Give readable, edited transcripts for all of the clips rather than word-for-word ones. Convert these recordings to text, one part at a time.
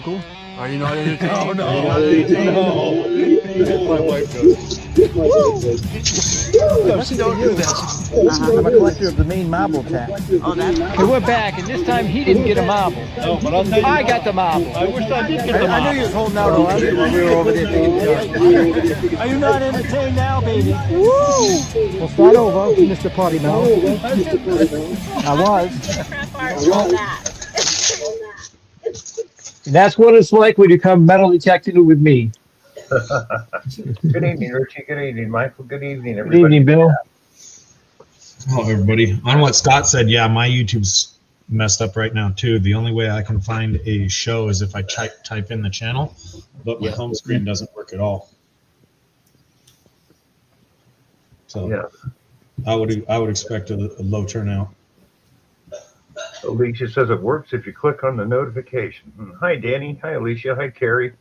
Michael? Are you not entertained? Oh, no. Are you not entertained? My wife does. Let's don't do this. I'm a collector of the Maine marble tap. Oh, that's And we're back, and this time he didn't get a marble. No, but I'll tell you. I got the marble. I wish I did get the I knew you was holding out on us while we were over there taking Are you not entertained now, baby? We'll start over, Mr. Potty Mouth. I was. And that's what it's like when you come metal detecting with me. Good evening, Richie. Good evening, Michael. Good evening, Good everybody. evening, Bill. Hello, everybody. On what Scott said, yeah, my YouTube's messed up right now, too. The only way I can find a show is if I type in the channel, but my home screen doesn't work at all. So Yeah. I would expect a low turnout. Alicia says it works if you click on the notification. Hi, Danny. Hi, Alicia. Hi, Carrie.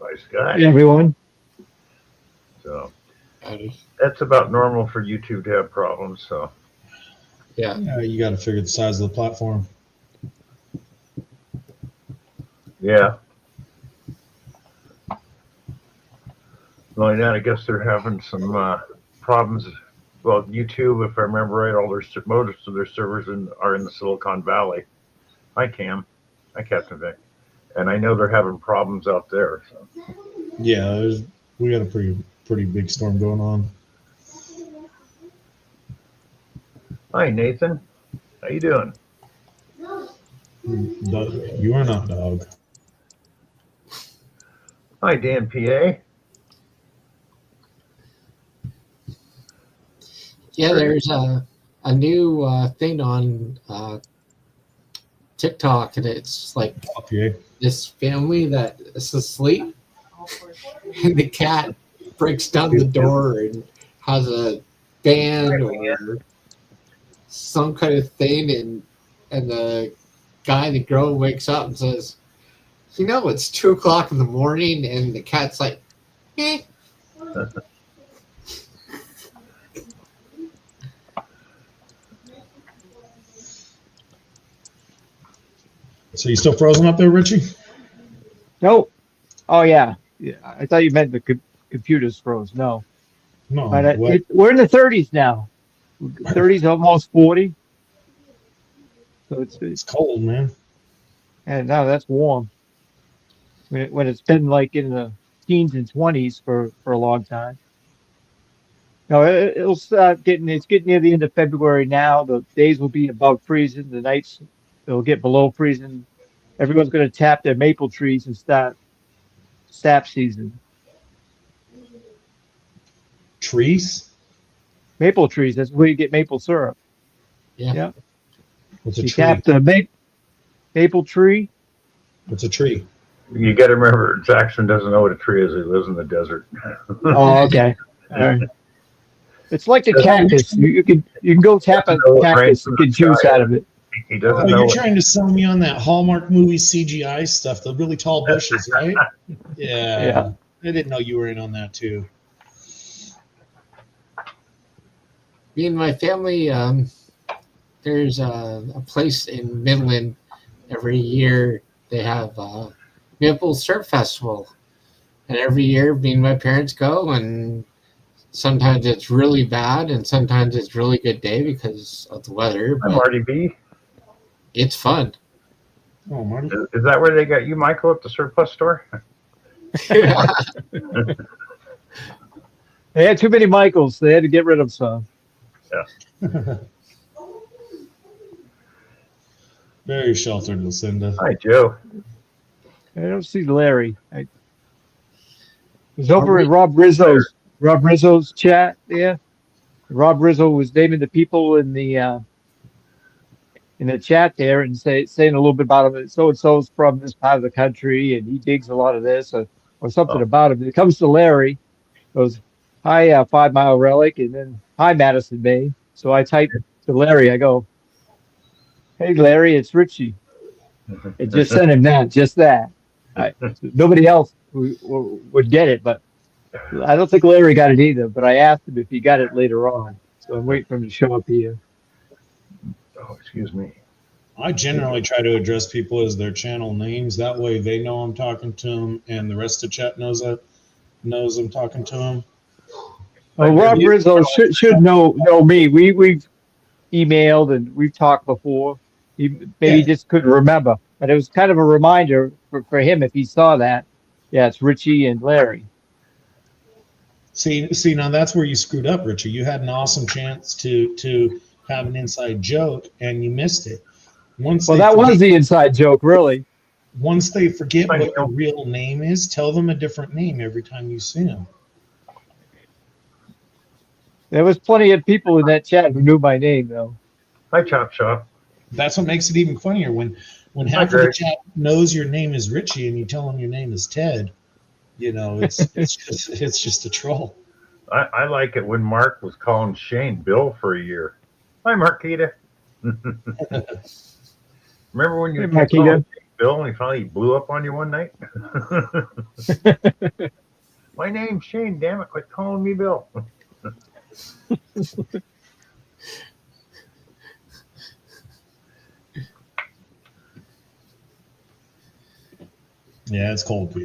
Bye, Scott. Hey, everyone. So that's about normal for YouTube to have problems. So Yeah, you got to figure the size of the platform. yeah. Knowing that, I guess they're having some problems. Well, YouTube, if I remember right, most of their servers are in the Silicon Valley. Hi, Cam. Hi, Captain Vic. And I know they're having problems out there. So. Yeah, we got a pretty big storm going on. Hi, Nathan. How you doing? You are not dog. Hi, Dan PA. Yeah, there's a new thing on TikTok, and it's like this family that is asleep, and the cat breaks down the door and has a band or some kind of thing, and the girl wakes up and says, it's 2:00 in the morning, and the cat's like, eh. So you still frozen up there, Richie? No. Oh, yeah. I thought you meant the computers froze. No. No. But we're in the 30s now. 30s, almost 40. So it's cold, man. And now that's warm. When it's been like in the teens and 20s for a long time. No, it'll start it's getting near the end of February now. The days will be above freezing. The nights, they'll get below freezing. Everyone's going to tap their maple trees and start sap season. Trees? Maple trees. That's where you get maple syrup. Yeah. What's a You tree? tap the maple tree. What's a tree? You got to remember, Jackson doesn't know what a tree is. He lives in the desert. Oh, okay. All right. It's like the cactus. You can go tap a cactus and get juice out of it. He doesn't Oh, know. you're trying to sell me on that Hallmark movie CGI stuff, the really tall bushes, right? Yeah. I didn't know you were in on that too. Me and my family, there's a place in Midland. Every year they have Maple Surf Festival, and every year me and my parents go, and sometimes it's really bad and sometimes it's really good day because of the weather. Hi, Marty B. It's fun. Oh, Marty. Is that where they got you, Michael, at the surplus store? They had too many Michaels. They had to get rid of some. Yeah. Very sheltered, Lucinda. Hi, Joe. I don't see Larry. I was over in Rob Rizzo's chat there. Rob Rizzo was naming the people in the chat there and saying a little bit about him. So and so's from this part of the country, and he digs a lot of this or something about him. When it comes to Larry, goes, "Hi, 5 Mile Relic," and then "Hi, Madison Bay." So I type to Larry. I go, "Hey, Larry, it's Richie." It just sent him that. Nobody else would get it, but I don't think Larry got it either. But I asked him if he got it later on, so I'm waiting for him to show up here. Oh, excuse me. I generally try to address people as their channel names. That way they know I'm talking to them, and the rest of the chat knows I'm talking to them. Well, Rob Rizzo should know me. We've emailed and we've talked before. He maybe just couldn't remember, but it was kind of a reminder for him if he saw that. Yeah, it's Richie and Larry. See, now that's where you screwed up, Richie. You had an awesome chance to have an inside joke, and you missed it. Well, that was the inside joke, really. Once they forget what your real name is, tell them a different name every time you see them. There was plenty of people in that chat who knew my name, though. Hi, Chop Shop. That's what makes it even funnier when half of the chat knows your name is Richie and you tell them your name is Ted. You know, it's just a troll. I like it when Mark was calling Shane Bill for a year. Hi, Marquita. Remember when you Hey, kept calling Marquita. Bill and he finally blew up on you one night? My name's Shane, damn it, quit calling me Bill. Yeah, it's cold, PA.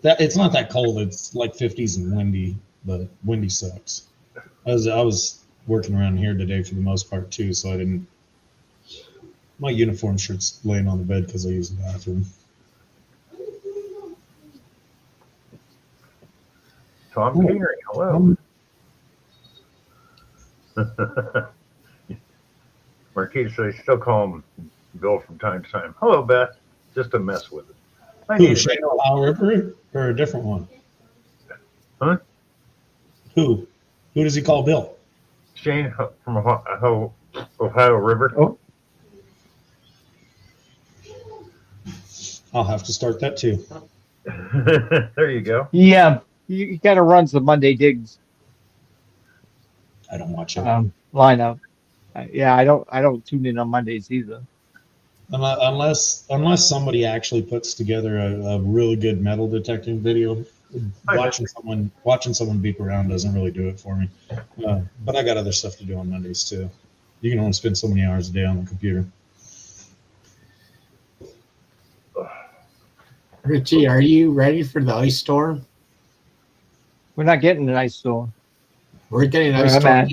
It's not that cold. It's like 50s and windy, but windy sucks. I was working around here today for the most part too, so I didn't. My uniform shirt's laying on the bed because I use the bathroom. Tom Catering, hello. Marquita says still call him Bill from time to time. Hello, Beth. Just to mess with it. Who, Shane Ohio Ripper or a different one? Huh? Who does he call Bill? Shane from Ohio River. Oh. I'll have to start that too. There you go. Yeah, he kind of runs the Monday Digs I don't watch it. lineup. Yeah, I don't tune in on Mondays either. Unless somebody actually puts together a really good metal detecting video, watching someone beep around doesn't really do it for me. But I got other stuff to do on Mondays too. You can only spend so many hours a day on the computer. Richie, are you ready for the ice storm? We're not getting an ice storm. We're getting an Where ice I'm storm. at.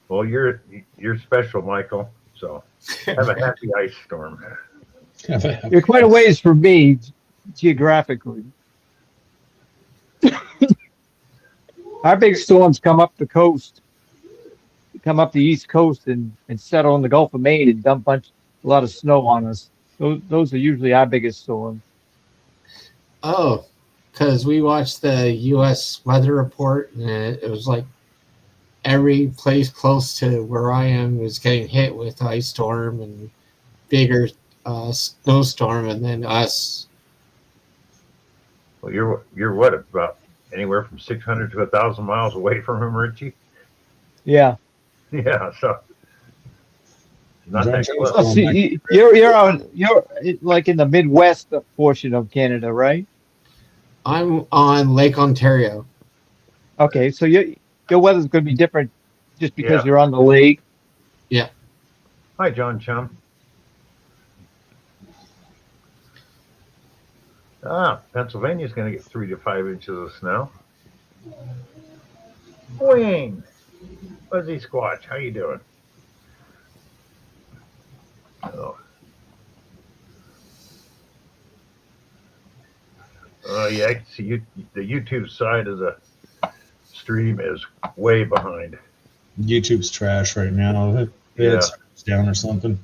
Well, you're special, Michael. So have a happy ice storm. You're quite a ways from me geographically. Our big storms come up the coast, come up the East Coast and settle in the Gulf of Maine and dump a lot of snow on us. Those are usually our biggest storms. Oh, because we watched the U.S. weather report, and it was like every place close to where I am was getting hit with ice storm and bigger snowstorm, and then us. Well, you're what, about anywhere from 600 to 1,000 miles away from him, Richie? Yeah. Yeah, so not that Well, close. Oh, see, you're like in the Midwest portion of Canada, right? I'm on Lake Ontario. Okay, so your weather's going to be different just because Yeah. you're on the lake. Hi, John Chum. Pennsylvania's going to get 3 to 5 inches of snow. Wing, Fuzzy Squatch, how you doing? Oh. Yeah, I can see the YouTube side of the stream is way behind. YouTube's trash right now. It's down or something.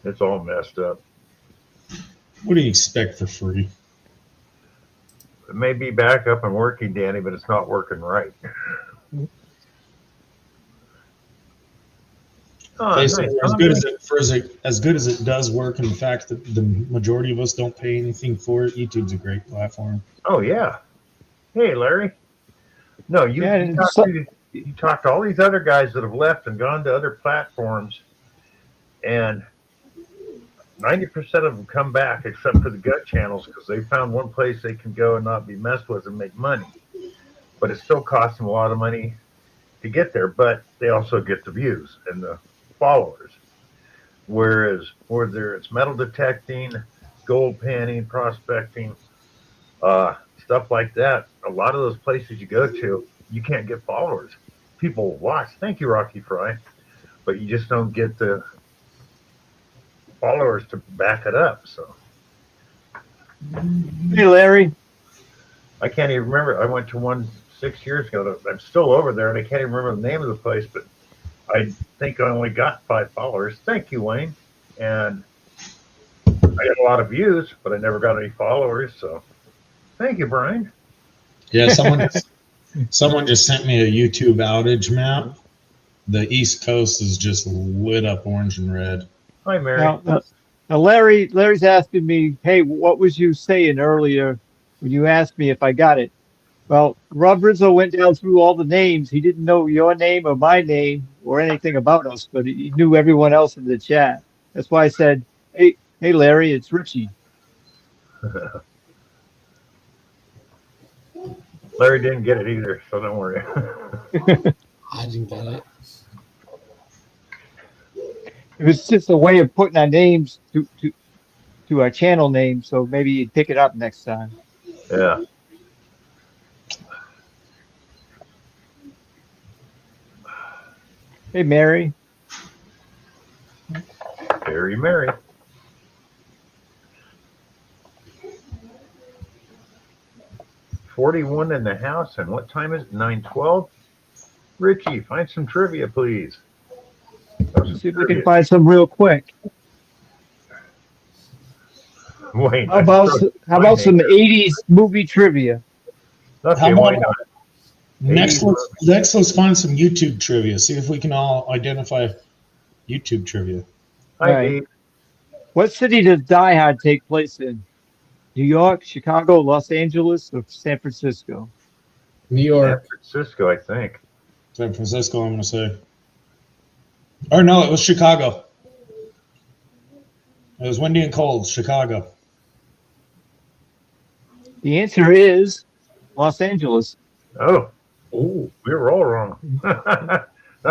It's all messed up. What do you expect for free? It may be back up and working, Danny, but it's not working right. Oh, Basically, nice. as good as it does work, and the fact that the majority of us don't pay anything for it, YouTube's a great platform. Oh, yeah. Hey, Larry. No, you talked to all these other guys that have left and gone to other platforms, and 90% of them come back except for the gut channels because they found one place they can go and not be messed with and make money. But it still costs them a lot of money to get there, but they also get the views and the followers. Whereas whether it's metal detecting, gold panning, prospecting, stuff like that, a lot of those places you go to, you can't get followers. People will watch. Thank you, Rocky Fry. But you just don't get the followers to back it up. So Hey, Larry. I can't even remember. I went to one 6 years ago. I'm still over there, and I can't even remember the name of the place, but I think I only got 5 followers. Thank you, Wayne. And I got a lot of views, but I never got any followers. So thank you, Brian. Yeah, someone just sent me a YouTube outage map. The East Coast is just lit up orange and red. Hi, Mary. Now Larry's asking me, hey, what was you saying earlier when you asked me if I got it? Well, Rob Rizzo went down through all the names. He didn't know your name or my name or anything about us, but he knew everyone else in the chat. That's why I said, hey, Larry, it's Richie. Larry didn't get it either, so don't worry. I didn't get it. It was just a way of putting our names to our channel name, so maybe you'd pick it up next time. Yeah. Hey, Mary. Very merry. $41 in the house, and what time is it? 9:12. Richie, find some trivia, please. Let's see if we can find some real quick. Wayne, How about some 80s movie trivia? Okay, How why about- not? Next, let's find some YouTube trivia. See if we can all identify YouTube trivia. Hi, Right. Dave. What city does Die Hard take place in? New York, Chicago, Los Angeles, or San Francisco? New San York. Francisco, I think. San Francisco, I'm going to say. Or no, it was Chicago. It was windy and cold, Chicago. The answer is Los Angeles. Oh, Oh, we were all wrong.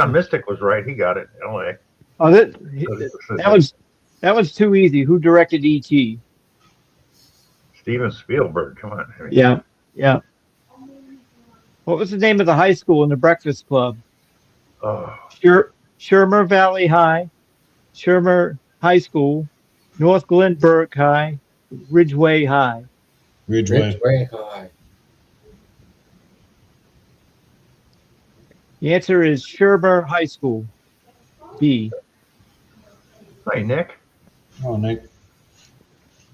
Mystic was right. He got it. LA. Oh, that was too easy. Who directed E.T.? Steven Spielberg. Come on. Yeah. What was the name of the high school in the Breakfast Club? Oh, Shermer Valley High, Shermer High School, North Glenburg High, Ridgeway High. Ridgeway. Ridgeway High. The answer is Shermer High School. B. hi, Nick. Oh, Nick.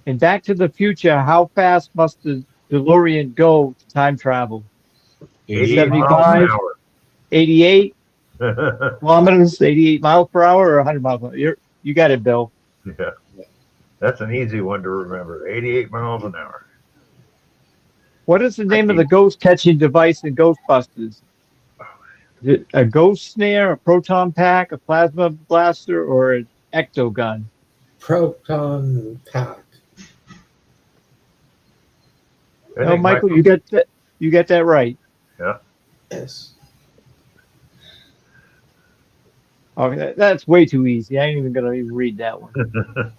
In Back to the Future, how fast must the DeLorean go to time travel? 88 miles an 88 hour. kilometers, 88 miles per hour, or 100 miles per hour? You got it, Bill. Yeah. That's an easy one to remember. 88 miles an hour. What is the name of the ghost catching device in Ghostbusters? Is it a ghost snare, a proton pack, a plasma blaster, or an ectogun? Proton pack. I No, think Michael, you got that. You got that right. Yes. Okay, that's way too easy. I ain't even gonna even read that one.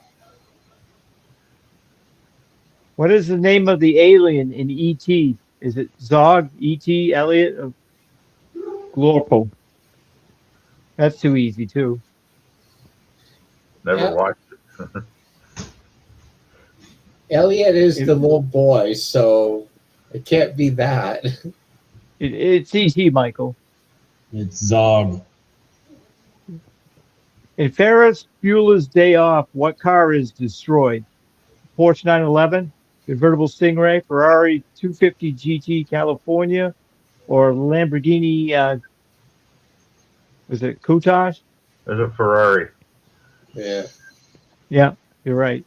What is the name of the alien in E.T.? Is it Zog, E.T., Elliot, or Glorpo? That's too easy too. Never Yeah. watched it. Elliot is the little boy, so it can't be that. It's E.T., Michael. It's Zog. In Ferris Bueller's Day Off, what car is destroyed? Porsche 911, convertible Stingray, Ferrari 250 GT California, or Lamborghini, was it Countach? There's a Ferrari. Yeah. Yeah, you're right.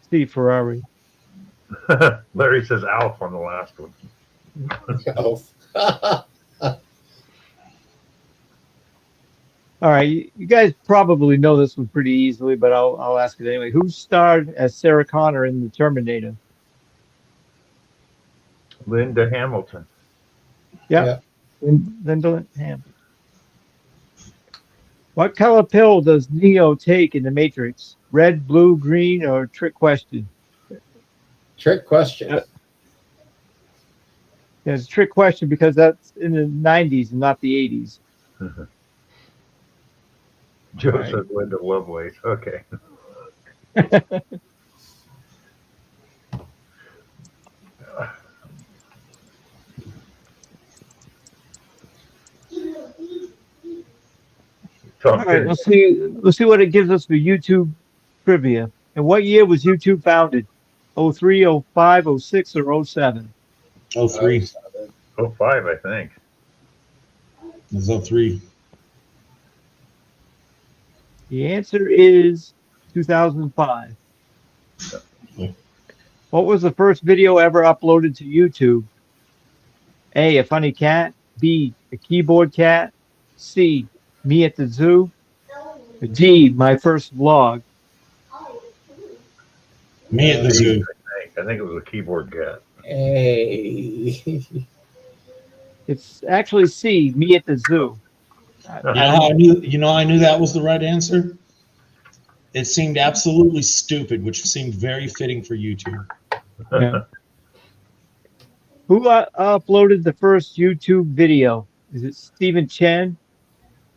Steve Ferrari. Larry says Alf on the last one. Oh. All right, you guys probably know this one pretty easily, but I'll ask it anyway. Who starred as Sarah Connor in The Terminator? Linda Hamilton. Yeah. Yeah. Linda Ham. What color pill does Neo take in the Matrix? Red, blue, green, or trick question? Trick question. Yeah, it's a trick question because that's in the 90s and not the 80s. Joe Right. said Linda Lovelace. Okay. All right, let's see what it gives us for YouTube trivia. And what year was YouTube founded? 03, 05, 06, or 07? 03. 05, I think. It was 03. The answer is 2005. Okay. What was the first video ever uploaded to YouTube? A, a funny cat. B, a keyboard cat. C, me at the zoo. D, my first vlog. Me at the zoo. I think it was a keyboard cat. Hey. It's actually C, me at the zoo. You know, I knew that was the right answer. It seemed absolutely stupid, which seemed very fitting for YouTube. Yeah. Who uploaded the first YouTube video? Is it Stephen Chen,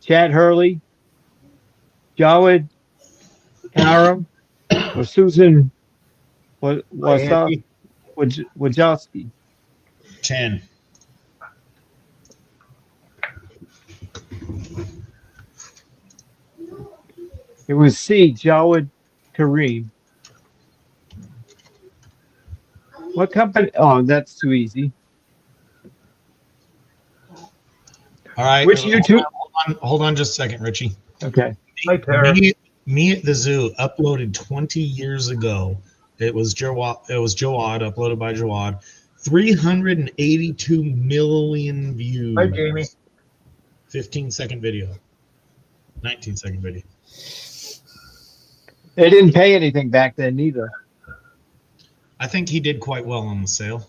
Chad Hurley, Jawed Karam, or Susan Wojcicki? Chen. It was C, Jawed Karim. What company? Oh, that's too easy. All right. Which YouTube? Hold on just a second, Richie. Okay. Hi, Tara. Me at the Zoo uploaded 20 years ago. It was Jawad uploaded by Jawad. 382 million views. Hi, Jamie. 15-second video. 19-second video. They didn't pay anything back then neither. I think he did quite well on the sale.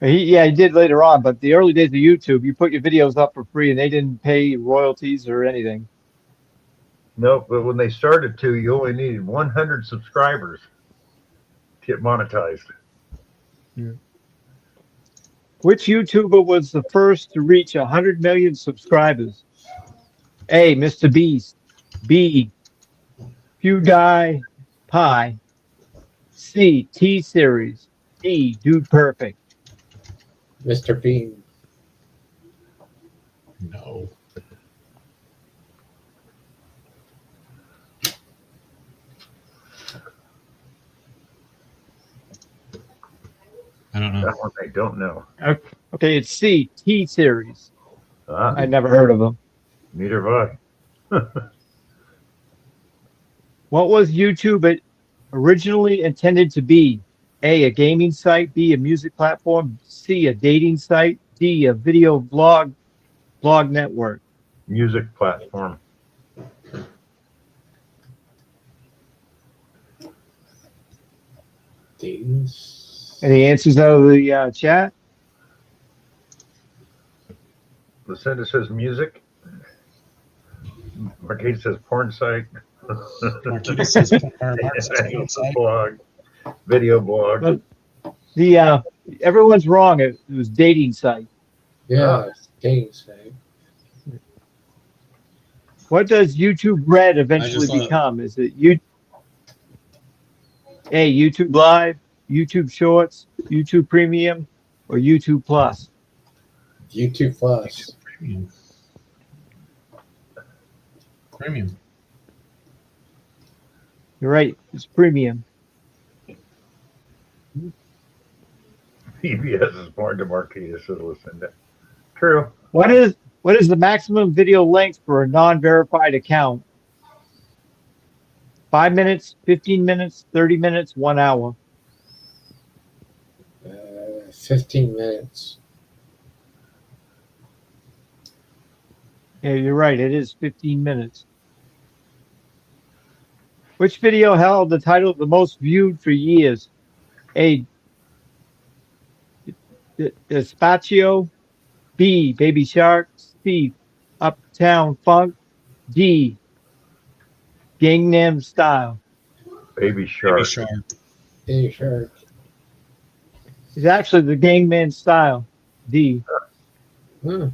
He did later on, but the early days of YouTube, you put your videos up for free and they didn't pay royalties or anything. No, but when they started to, you only needed 100 subscribers to get monetized. Which YouTuber was the first to reach 100 million subscribers? A, Mr. Beast. B, PewDiePie. C, T-Series. D, Dude Perfect. Mr. Bean. No. I don't know. That one I don't know. Okay, it's C, T-Series. Ah, I never heard of them. neither have I. What was YouTube originally intended to be? A, a gaming site. B, a music platform. C, a dating site. D, a video blog network. Music platform. Things. Any answers out of the chat? Lucinda says music. Marquise says porn site. Marquita says porn site. Blog. Video blog. The everyone's wrong. It was dating site. Yeah, things. What does YouTube Red eventually saw it. become? Is it A, YouTube Live, YouTube Shorts, YouTube Premium, or YouTube Plus? YouTube Plus. Premium. You're right. It's Premium. PBS is born to Marquis, says Lucinda. True. What is the maximum video length for a non-verified account? 5 minutes, 15 minutes, 30 minutes, 1 hour. 15 minutes. Yeah, you're right. It is 15 minutes. Which video held the title of the most viewed for years? A, Despacio. B, Baby Shark. C, Uptown Funk. D, Gangnam Style. Baby Baby Shark. Shark. Hey, sure. It's actually the Gangnam Style. D. Hmm.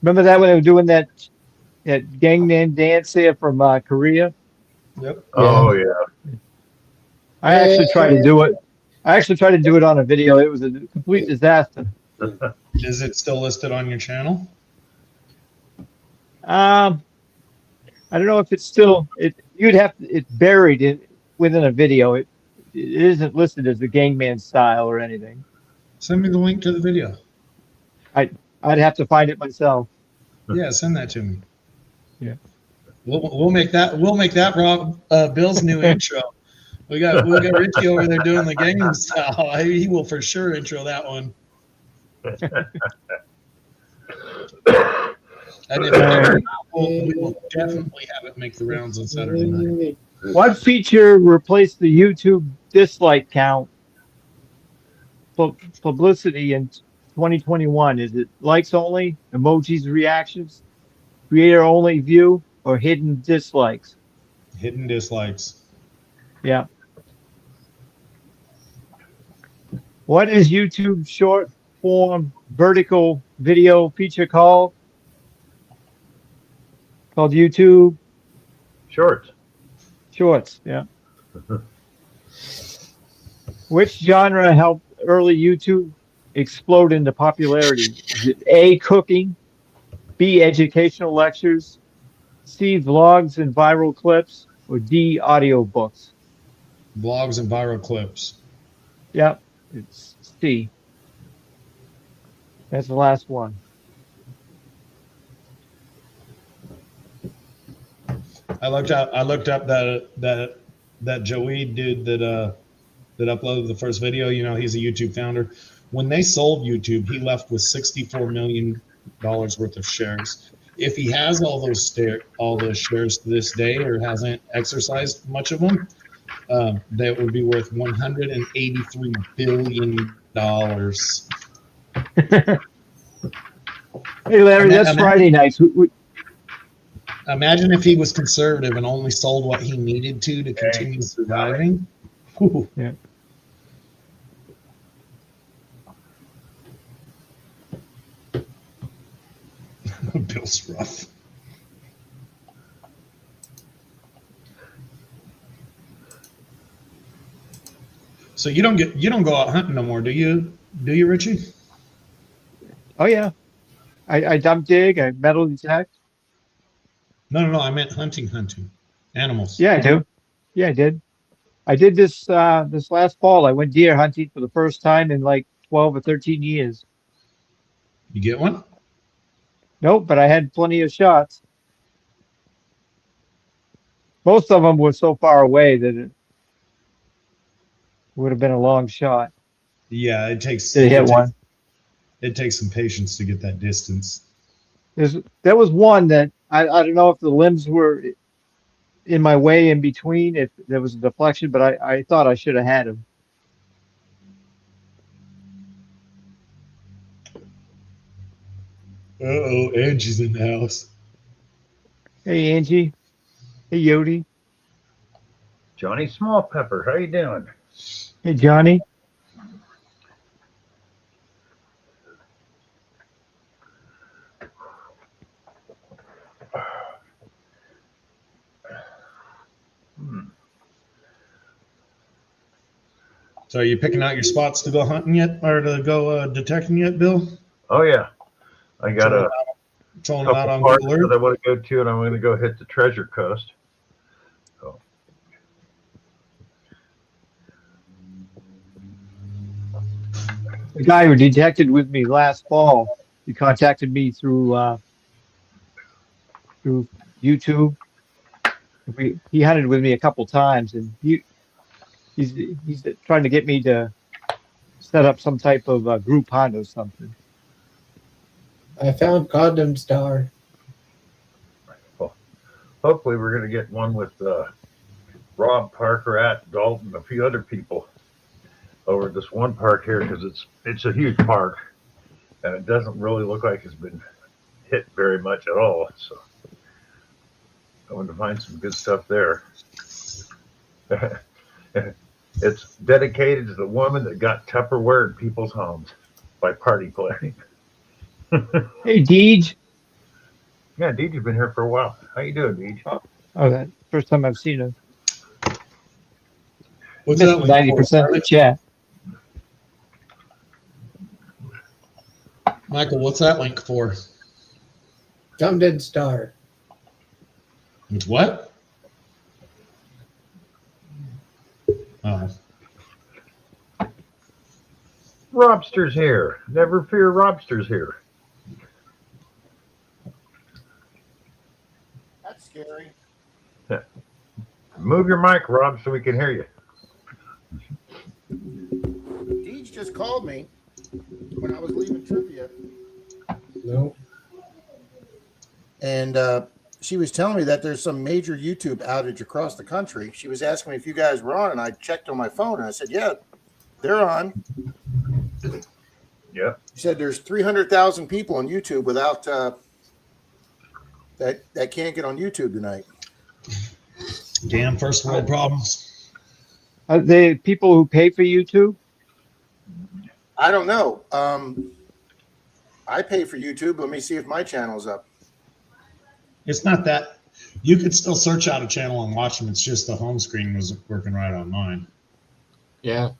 Remember that when they were doing that Gangnam dance there from Korea? Yep. Oh yeah. I actually tried to do it. I actually tried to do it on a video. It was a complete disaster. Is it still listed on your channel? I don't know if it's still you'd have to, it's buried within a video. It isn't listed as the Gangman Style or anything. Send me the link to the video. I'd have to find it myself. Yeah, send that to me. Yeah. We'll make that Rob Bill's new intro. We got Richie over there doing the Gangnam Style. He will for sure intro that one. And if we will definitely have it make the rounds on Saturday night. What feature replaced the YouTube dislike count publicity in 2021? Is it likes only, emojis, reactions, creator only view, or hidden dislikes? Hidden dislikes. Yeah. What is YouTube short form vertical video feature called? Called YouTube Shorts. Shorts. Yeah. Which genre helped early YouTube explode into popularity? Is it A, cooking, B, educational lectures, C, vlogs and viral clips, or D, audiobooks? Vlogs and viral clips. Yep, it's C. That's the last one. I looked up that Joey dude that uploaded the first video. You know, he's a YouTube founder. When they sold YouTube, he left with $64 million worth of shares. If he has all those shares to this day or hasn't exercised much of them, that would be worth $183 billion. Hey, Larry, that's Friday nights. Imagine if he was conservative and only sold what he needed to continue surviving. Whew. Yeah. Bill's rough. So you don't go out hunting no more, do you? Do you, Richie? Oh yeah, I dump dig, I metal detect. No. I meant hunting. Animals. Yeah, I do. Yeah, I did. I did this this last fall. I went deer hunting for the first time in like 12 or 13 years. You get one? Nope, but I had plenty of shots. Most of them were so far away that it would have been a long shot Yeah, it takes. to hit one. It takes some patience to get that distance. There was one that I don't know if the limbs were in my way in between, if there was a deflection, but I thought I should have had him. Uh-oh, Angie's in the house. Hey, Angie. Hey, Yodi. Johnny Small Pepper, how you doing? Hey, Johnny. So are you picking out your spots to go hunting yet, or to go detecting yet, Bill? Oh yeah, I got a Trolling them out couple on parts Google Earth? that I want to go to, and I'm going to go hit the Treasure Coast. So. The guy who detected with me last fall, he contacted me through YouTube. He hunted with me a couple times, and he's trying to get me to set up some type of group hunt or something. I found Condom Star. Well, hopefully we're going to get one with Rob Parker at Dalton, a few other people over at this one park here, because it's a huge park. And it doesn't really look like it's been hit very much at all. So I want to find some good stuff there. It's dedicated to the woman that got Tupperware in people's homes by party planning. Hey, Deej. Yeah, Deej's been here for a while. How you doing, Deej? Oh, that first time I've seen him. What's that? 90% of the chat. Michael, what's that link for? Come Dead Star. It's what? Oh, Robster's here. Never fear, Robster's here. That's scary. Move your mic, Rob, so we can hear you. Deej just called me when I was leaving trivia, No. and she was telling me that there's some major YouTube outage across the country. She was asking me if you guys were on, and I checked on my phone, and I said, yeah, they're on. Yeah. She said there's 300,000 people on YouTube without that can't get on YouTube tonight. damn first world problems. Are they people who pay for YouTube? I don't know. I pay for YouTube. Let me see if my channel's up. It's not that. You could still search out a channel and watch them. It's just the home screen was working right on mine. Yeah.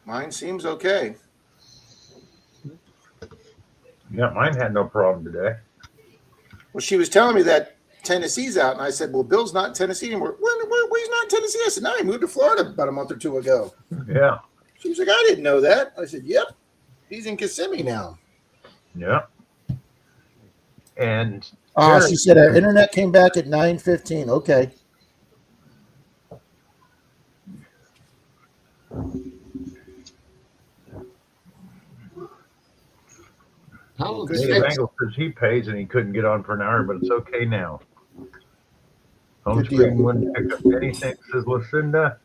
Mine seems okay. Yeah, mine had no problem today. Well, she was telling me that Tennessee's out, and I said, well, Bill's not in Tennessee anymore. Well, he's not in Tennessee. I said, no, he moved to Florida about a month or two ago. Yeah. She was like, I didn't know that. I said, yep, he's in Kissimmee now. Yeah. And She said our internet came back at 9:15. Okay. How Good Dave fix. Angle says he pays and he couldn't get on for an hour, but it's okay now. Home Good deal. screen wouldn't pick up anything, says Lucinda.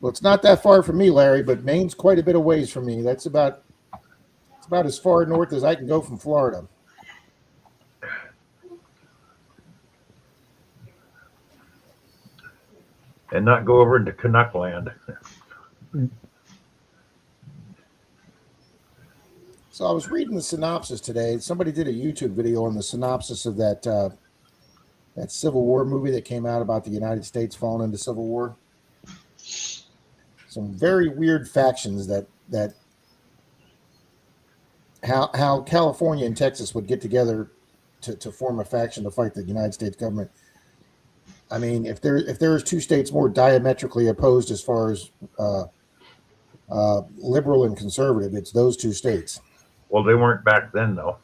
Well, it's not that far from me, Larry, but Maine's quite a bit of ways from me. It's about as far north as I can go from Florida. And not go over into Canuck land. So I was reading the synopsis today. Somebody did a YouTube video on the synopsis of that Civil War movie that came out about the United States falling into civil war. Some very weird factions that how California and Texas would get together to form a faction to fight the United States government. I mean, if there's two states more diametrically opposed as far as liberal and conservative, it's those two states. Well, they weren't back then, though.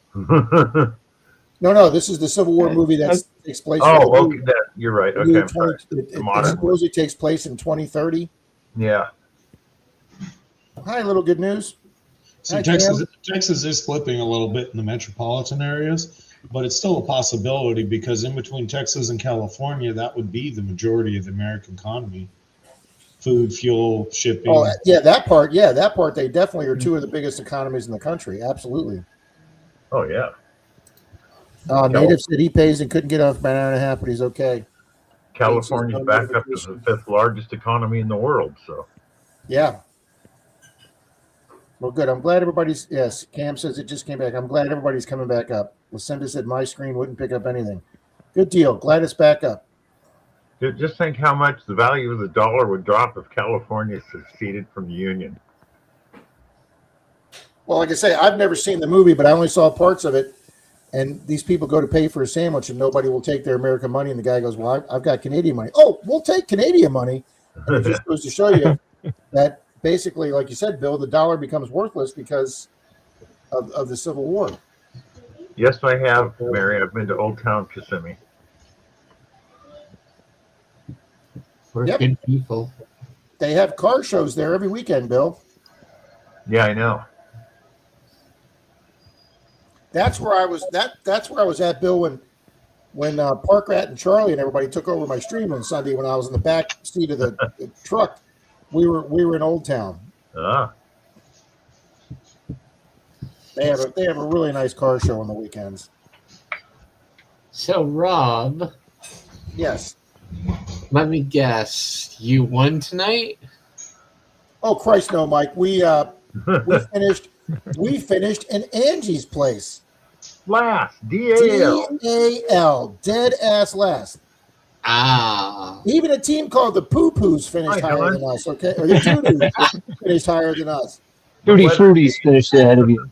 No, this is the Civil War movie that takes place. Oh, okay, you're right. Okay, I'm sorry. It Modern. supposedly takes place in 2030. Yeah. Hi, little good news. See, Hi, Texas is flipping a little bit in the metropolitan areas, but it's still a possibility because in between Texas and California, that would be the majority of the American economy. Food, fuel, shipping. Oh, yeah, that part. Yeah, that part. They definitely are two of the biggest economies in the country. Absolutely. Oh, yeah. Native said he pays and couldn't get off by an hour and a half, but he's okay. California's back up to the fifth largest economy in the world. So, Yeah. Well, good. I'm glad everybody's. Yes, Cam says it just came back. I'm glad everybody's coming back up. Lucinda said my screen wouldn't pick up anything. Good deal. Glad it's back up. just think how much the value of the dollar would drop if California seceded from the Union. Well, like I say, I've never seen the movie, but I only saw parts of it. And these people go to pay for a sandwich, and nobody will take their American money. And the guy goes, "Well, I've got Canadian money." Oh, we'll take Canadian money. And it just goes to show you that basically, like you said, Bill, the dollar becomes worthless because of the Civil War. Yes, I have, Mary. I've been to Old Town Kissimmee. We're Yep. good people. They have car shows there every weekend, Bill. Yeah, I know. That's where I was. That's where I was at, Bill, when Park Rat and Charlie and everybody took over my stream on Sunday when I was in the back seat of the truck. We were in Old Town. Ah, They have a really nice car show on the weekends. So, Rob, Yes. let me guess. You won tonight? Oh Christ, no, Mike. We finished in Angie's place. last DAL. DAL, dead ass last. Ah. Even a team called the Poo Poos finished Hi, higher Helen. than us. Okay, or the Doo-Doos finished higher than us. Tutti Frutti's finished ahead of you.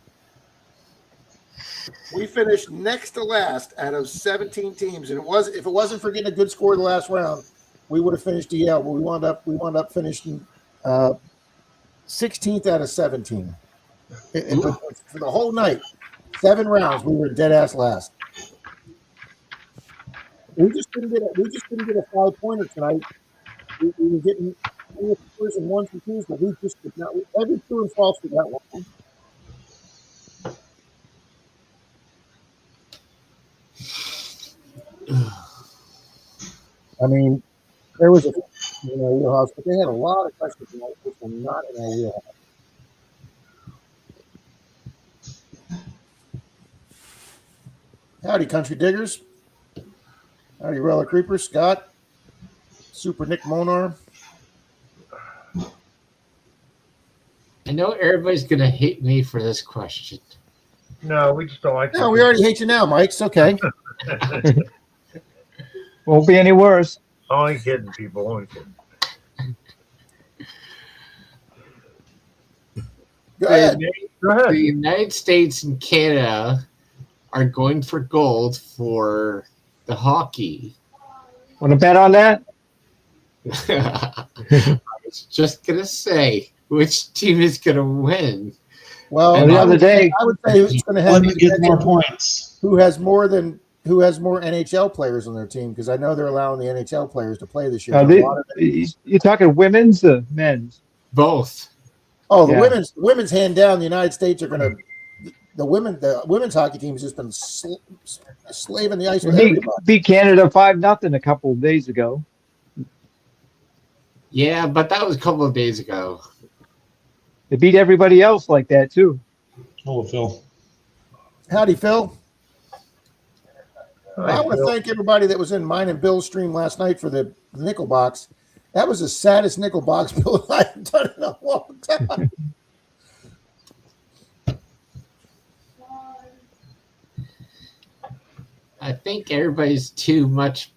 We finished next to last out of 17 teams, and if it wasn't for getting a good score the last round, we would have finished DL. But we wound up finishing 16th out of 17. For the whole night, 7 rounds, we were dead ass last. We just didn't get a 5-pointer tonight. We were getting first and 1s and 2s, but we just did not. Every true and false we got one. I mean, there was a wheelhouse, but they had a lot of questions tonight which were not in our wheelhouse. Howdy, Country Diggers. Howdy, Relic Creeper, Scott, Super Nick Monar. I know everybody's going to hate me for this question. No, we just don't like. No, we already hate you now, Mike. It's okay. Won't be any worse. Only kidding, people. Only kidding. Go ahead. Go ahead. The United States and Canada are going for gold for the hockey. Want to bet on that? I was just going to say which team is going to win. Well, And the other day, I would say who's going to have One that gets more points. who has more NHL players on their team, because I know they're allowing the NHL players to play this year. you're talking women's or men's? Both. Oh, the Yeah. women's hand down. The United States are going to. The women's hockey team has just been slaving the ice with everybody. Beat Canada 5-0 a couple of days ago. Yeah, but that was a couple of days ago. They beat everybody else like that too. Oh, Phil. Howdy, Phil. I Hi, want to Phil. thank everybody that was in mine and Bill's stream last night for the nickel box. That was the saddest nickel box Bill and I have done in a long time. I think everybody's too much,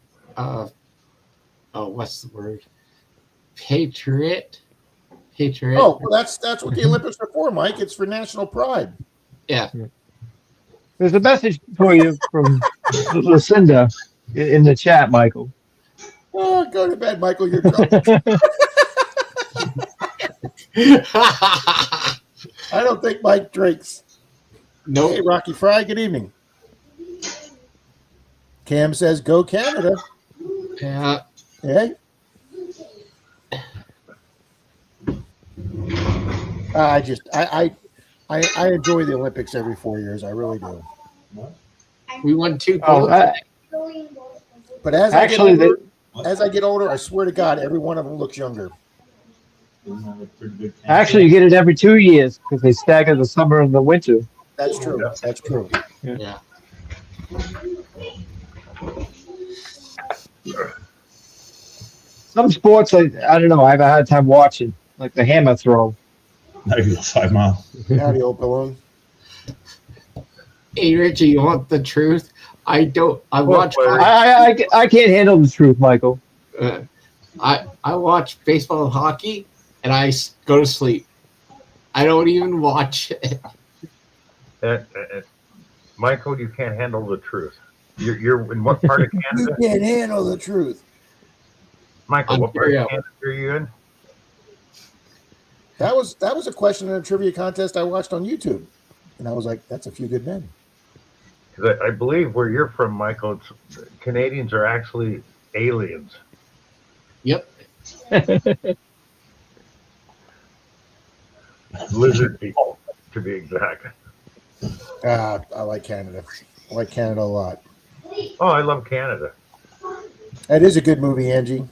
what's the word? Patriot. Oh, well, that's what the Olympics are for, Mike. It's for national pride. Yeah. There's a message for you from Lucinda in the chat, Michael. Oh, go to bed, Michael. You're drunk. I don't think Mike drinks. Hey, Nope. Rocky Fry, good evening. Cam says, go Canada. Yeah. Hey. I enjoy the Olympics every 4 years. I really do. We won 2 Oh, gold. But as Actually, I get older, I swear to God, every one of them looks younger. Actually, you get it every 2 years because they stagger the summer and the winter. That's true. That's true. Yeah. Some sports, I don't know, I have a hard time watching, like the hammer throw. Not even a 5 mile. Howdy, old balloon. Hey, Richie, you want the truth? I watch. I can't handle the truth, Michael. I watch baseball and hockey, and I go to sleep. I don't even watch it. Michael, you can't handle the truth. You're in what part of You Canada? can't handle the truth. Michael, what part Ontario. of Canada are you in? That was a question in a trivia contest I watched on YouTube, and I was like, "That's a few good men." Because I believe where you're from, Michael, Canadians are actually aliens. Yep. Lizard people, to be exact. I like Canada. I like Canada a lot. Oh, I love Canada. That is a good movie, Angie.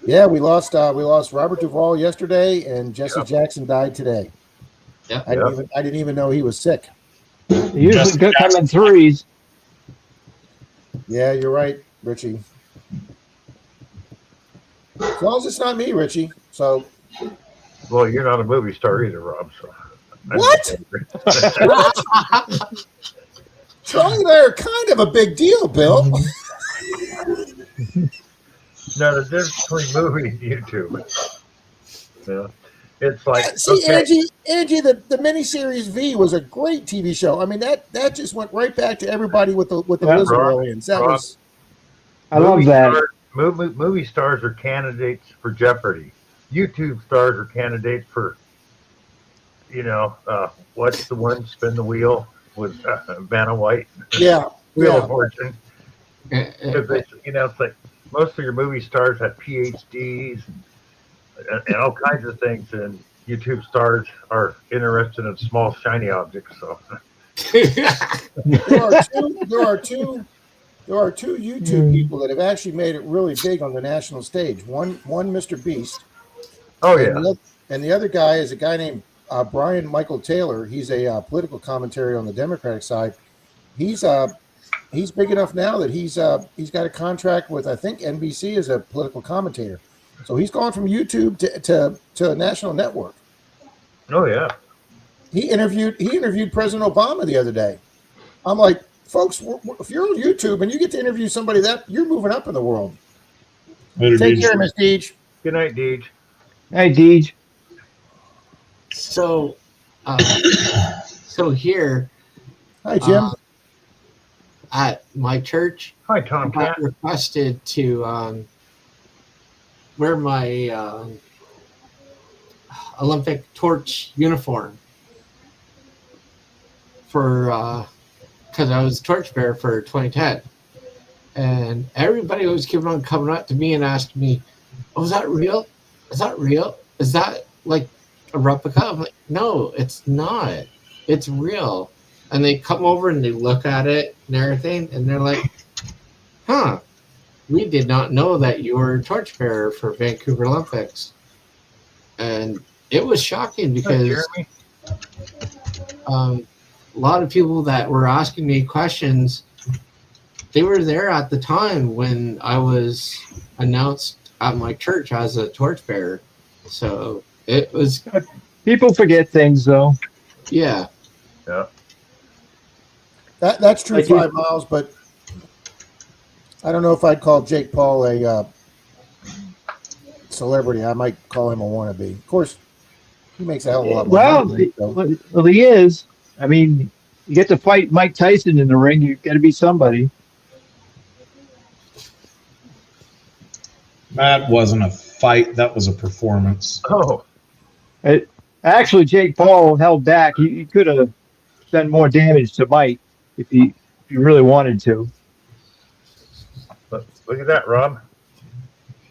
Yeah, we lost Robert Duvall yesterday, and Jesse Yep. Jackson died today. Yep. I didn't even know he was sick. They usually come in threes. Yeah, you're right, Richie. As long as it's not me, Richie. So Well, you're not a movie star either, Rob. So what? Charlie and I are kind of a big deal, Bill. No, the difference between movie and YouTube. Yeah. It's like, See, okay, Angie, the miniseries V was a great TV show. I mean, that just went right back to everybody with the Yeah, lizard Rob, aliens. That Rob. was I love that. Movie stars are candidates for Jeopardy. YouTube stars are candidates for, what's the one? Spin the Wheel with Vanna White. yeah. Wheel Yeah. of Fortune. Because it's like most of your movie stars have PhDs and all kinds of things, and YouTube stars are interested in small shiny objects. So There are two YouTube people that have actually made it really big on the national stage. One Mr. Beast. oh And yeah, the other guy is a guy named Brian Michael Taylor. He's a political commentary on the Democratic side. He's big enough now that he's got a contract with, I think, NBC as a political commentator. So he's gone from YouTube to a national network. oh yeah. He interviewed President Obama the other day. I'm like, folks, if you're on YouTube and you get to interview somebody that you're moving up in the world. Take care, Miss Deej. Good night, Deej. Hey, Deej. So, here Hi, Jim. at my church, Hi, I Tomcat. got requested to wear my Olympic torch uniform for because I was torchbearer for 2010, and everybody was coming up to me and asking me, "Oh, is that real? Is that real? Is that like a replica?" I'm like, "No, it's not. It's real." And they come over and they look at it and everything, and they're like, "Huh, we did not know that you were a torchbearer for Vancouver Olympics." And it was shocking Hi, because Jeremy. a lot of people that were asking me questions, they were there at the time when I was announced at my church as a torchbearer. So it was, People forget things, though. yeah. Yeah. That's true, Like you- 5 miles, but I don't know if I'd call Jake Paul a celebrity. I might call him a wannabe. Of course, he makes a hell of a lot more Well, money. So. well, he is. I mean, you get to fight Mike Tyson in the ring, you've got to be somebody. That wasn't a fight. That was a performance. Oh, Actually, Jake Paul held back. He could have done more damage to Mike if he really wanted to. look at that, Rob.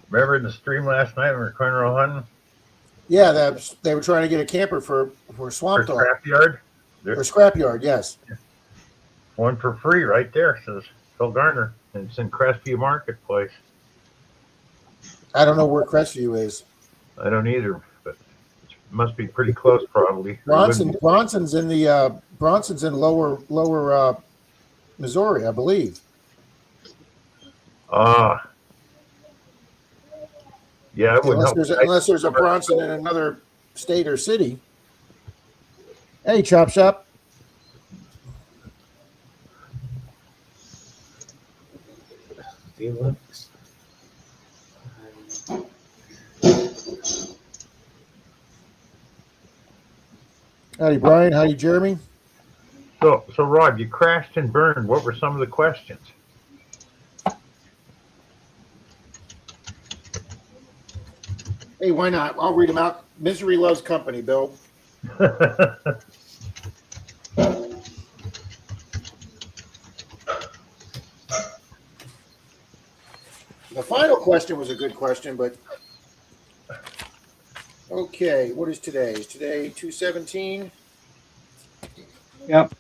Remember in the stream last night when we were going around hunting Yeah, they were trying to get a camper for for Swamp Dog Scrapyard? or Scrapyard. Yes. One for free right there, says Phil Garner. And it's in Crestview Marketplace. I don't know where Crestview is. I don't either, but it must be pretty close probably. Bronson's in lower Missouri, I believe. Ah. Yeah, it wouldn't Unless there's a Bronson in another state or city. Hey, Chop Shop. Howdy, Brian. Howdy, Jeremy. So Rob, you crashed and burned. What were some of the questions? Hey, why not? I'll read them out. Misery loves company, Bill. The final question was a good question, but okay. What is today? Is today 2/17? Yep.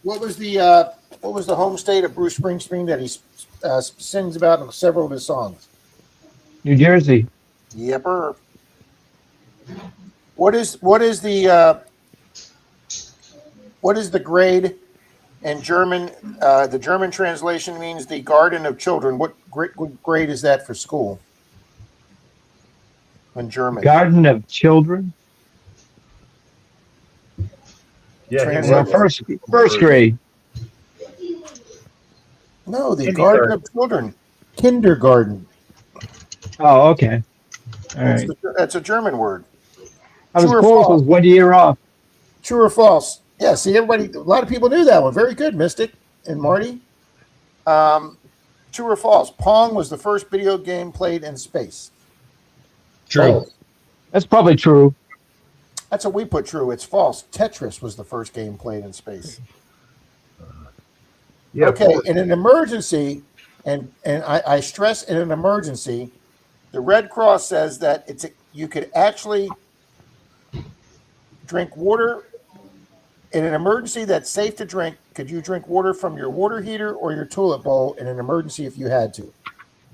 What was the home state of Bruce Springsteen that he sings about in several of his songs? New Jersey. Yepper. What is the grade in German? The German translation means the garden of children. What grade is that for school in German? Garden of Children. Yeah, he Translate- Well, was. first grade. No, the Kindergarten. garden of children. Kindergarten. Oh, okay. All right. That's a German word. I was True or close. I false? was 1 year off. True or false? Yeah, see, a lot of people knew that one. Very good, Mystic and Marty. True or false? Pong was the first video game played in space. True. That's probably true. That's what we put true. It's false. Tetris was the first game played in space. Yeah, Okay, in an emergency, and I stress in an emergency, the Red Cross says that you could actually drink water in an emergency that's safe to drink. Could you drink water from your water heater or your toilet bowl in an emergency if you had to?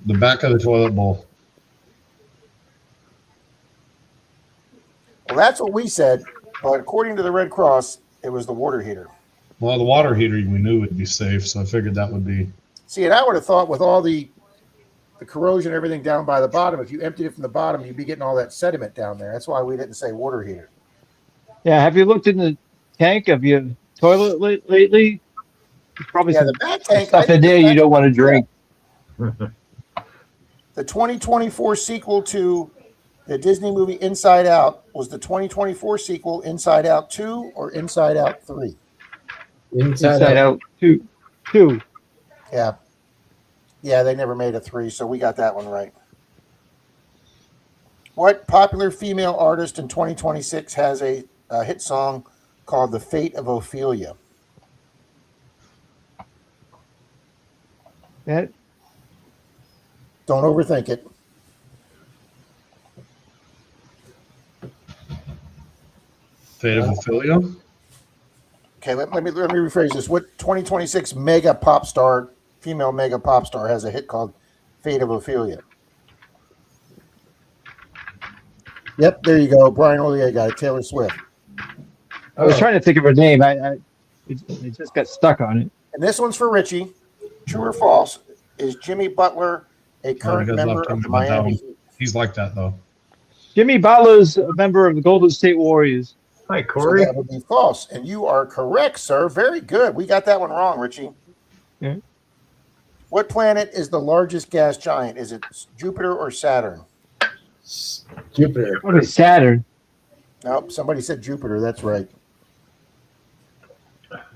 The back of the toilet bowl. Well, that's what we said, but according to the Red Cross, it was the water heater. Well, the water heater we knew would be safe, so I figured that would be. See, and I would have thought with all the corrosion and everything down by the bottom, if you emptied it from the bottom, you'd be getting all that sediment down there. That's why we didn't say water heater. Yeah. Have you looked in the tank of your toilet lately? There's probably Yeah, some the back tank. stuff in there you don't want to drink. The 2024 sequel to the Disney movie Inside Out was the 2024 sequel Inside Out 2 or Inside Out 3? Inside out. Two. Yeah. Yeah, they never made a 3, so we got that one right. What popular female artist in 2026 has a hit song called The Fate of Ophelia? That Don't overthink it. Fate of Ophelia. Okay, let me rephrase this. What 2026 mega pop star, female mega pop star, has a hit called Fate of Ophelia? Yep, there you go. Brian Ollier got it. Taylor Swift. I was trying to think of her name. I just got stuck on it. And this one's for Richie. True or false? Is Jimmy Butler a current guys member left him of the without Miami him. Heat? He's like that though. Jimmy Butler's a member of the Golden State Warriors. Hi, So Corey. that would be false. And you are correct, sir. Very good. We got that one wrong, Richie. Yeah. What planet is the largest gas giant? Is it Jupiter or Saturn? Jupiter. What is Saturn? Nope, somebody said Jupiter. That's right.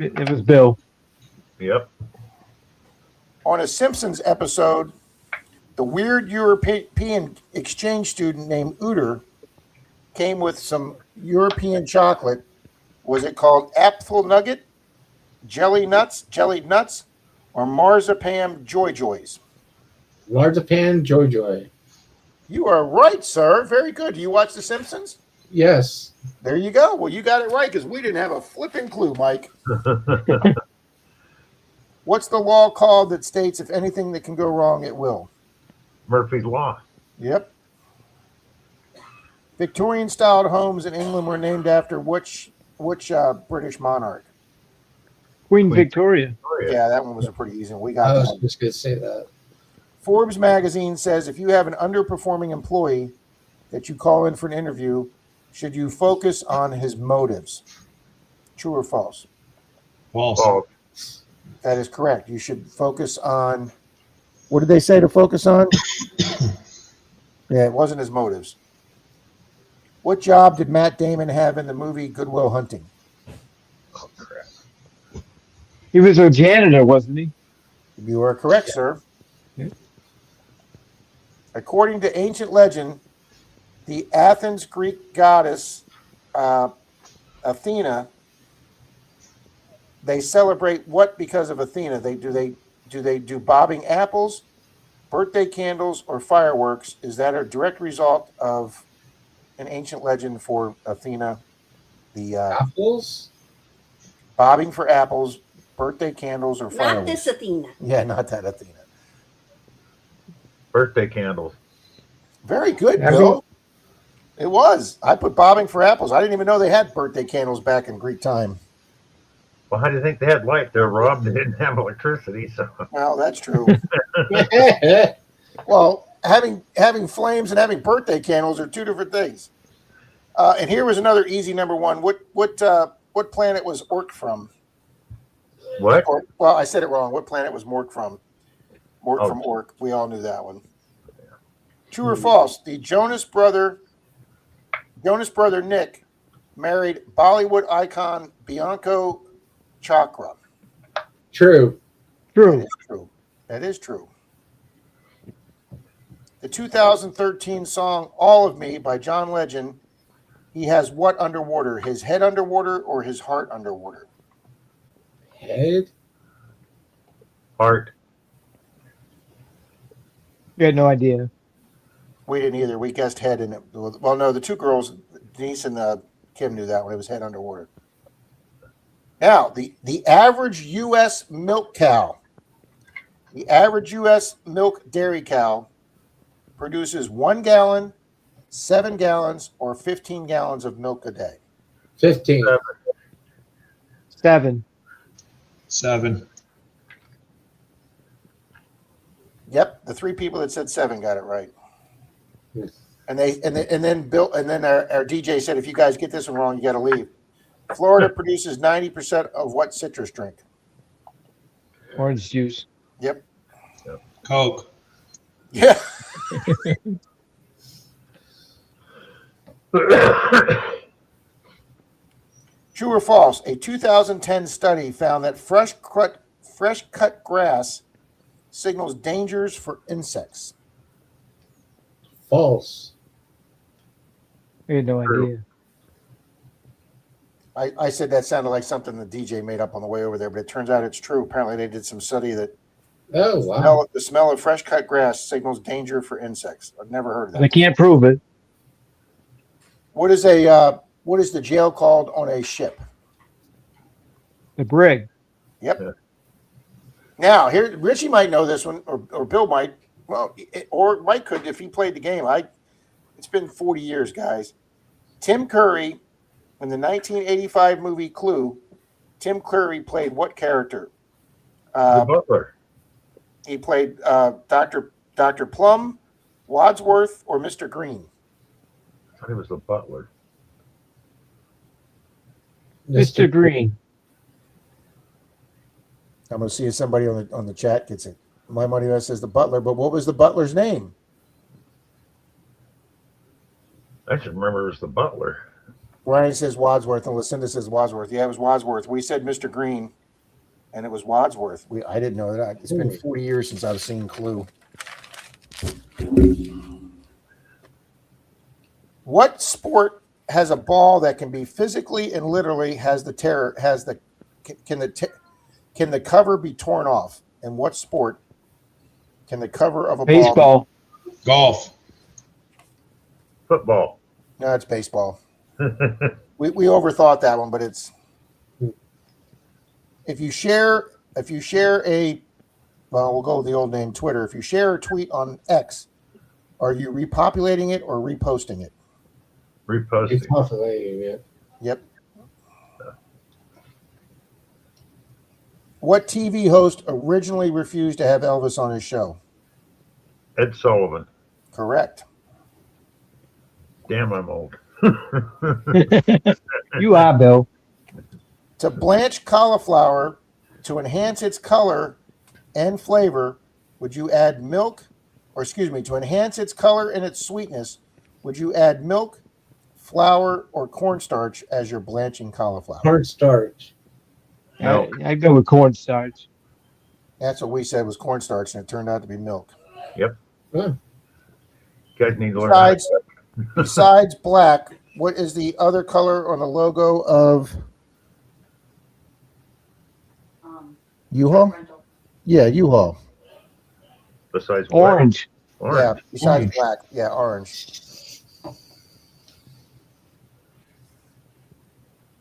It was Bill. Yep. On a Simpsons episode, the weird European exchange student named Uter came with some European chocolate. Was it called Apfel Nugget, jellied nuts, or marzipan Joy Joys? Marzipan Joy. You are right, sir. Very good. Do you watch The Simpsons? Yes. There you go. Well, you got it right because we didn't have a flipping clue, Mike. What's the law called that states if anything that can go wrong, it will? Murphy's Law. Yep. Victorian-styled homes in England were named after which British monarch? Queen Victoria. Oh, yeah. Yeah, that one was a pretty easy one. We I got was that. just going to say that. Forbes magazine says if you have an underperforming employee that you call in for an interview, should you focus on his motives? True or false? False. Oh, That is correct. You should focus on. What did they say to focus on? Yeah, it wasn't his motives. What job did Matt Damon have in the movie Good Will Hunting? crap. He was a janitor, wasn't he? You are correct, sir. Yeah. According to ancient legend, the Athens Greek goddess Athena, they celebrate what because of Athena? They do bobbing apples, birthday candles, or fireworks? Is that a direct result of an ancient legend for Athena? The Apples? bobbing for apples, birthday candles, or Not fireworks? this Athena. Yeah, not that Athena. Birthday candles. Very good, Yeah, Bill. It was. I put bobbing for apples. I didn't even know they had birthday candles back in Greek time. Well, how do you think they had light there, Rob? They didn't have electricity, so Well, that's true. Well, having flames and having birthday candles are two different things. And here was another easy number one. What planet was Orc from? what? Or, well, I said it wrong. What planet was Mork from? Mork Oh. from Orc. We all knew that one. True or false? The Jonas brother Nick married Bollywood icon Bianco Chakra. True. True. True. That is true. The 2013 song "All of Me" by John Legend. He has what underwater? His head underwater or his heart underwater? Head. Heart. You had no idea. We didn't either. We guessed head in it. Well, no, the two girls, Denise and Kim, knew that one. It was head underwater. Now, the average U.S. milk cow, the average U.S. milk dairy cow produces 1 gallon, 7 gallons, or 15 gallons of milk a day. 15. 7. 7. Yep, the three people that said 7 got it right. Yes. And then Bill and then our DJ said, if you guys get this one wrong, you got to leave. Florida produces 90% of what citrus drink? Orange juice. Yep. Coke. Yeah. True or false? A 2010 study found that fresh cut grass signals dangers for insects. False. You had no True. idea. I said that sounded like something the DJ made up on the way over there, but it turns out it's true. Apparently, they did some study that Oh, wow. the smell of fresh cut grass signals danger for insects. I've never heard of They that. can't prove it. What is the jail called on a ship? The brig. Yep. Yeah. Now, here, Richie might know this one, or Bill might. Well, or Mike could if he played the game. It's been 40 years, guys. Tim Curry, in the 1985 movie Clue, Tim Curry played what character? The butler. He played Dr. Plum, Wadsworth, or Mr. Green. I thought he was the butler. Mr. Green. I'm going to see if somebody on the chat gets it. My money says the butler, but what was the butler's name? I just remember it was the butler. Ryan says Wadsworth, and Lucinda says Wadsworth. Yeah, it was Wadsworth. We said Mr. Green, and it was Wadsworth. I didn't know that. It's been 40 years since I've seen Clue. What sport has a ball that can be physically and literally can the cover be torn off? And what sport can the cover of a ball? Baseball. Golf. Football. No, it's baseball. We overthought that one, but it's if you share we'll go with the old name Twitter. If you share a tweet on X, are you repopulating it or reposting it? Reposting. It's populating it. Yep. What TV host originally refused to have Elvis on his show? Ed Sullivan. Correct. Damn, I'm old. You are, Bill. To blanch cauliflower to enhance its color and flavor, would you add milk? Or excuse me, to enhance its color and its sweetness, would you add milk, flour, or cornstarch as you're blanching cauliflower? Cornstarch. Milk. I go with cornstarch. That's what we said was cornstarch, and it turned out to be milk. Yep. Huh. You guys need to learn. how to- Besides black, what is the other color on the logo of U-Haul? Yeah, U-Haul. Besides black. Orange. Yeah, Orange. besides Orange. black. Yeah, orange.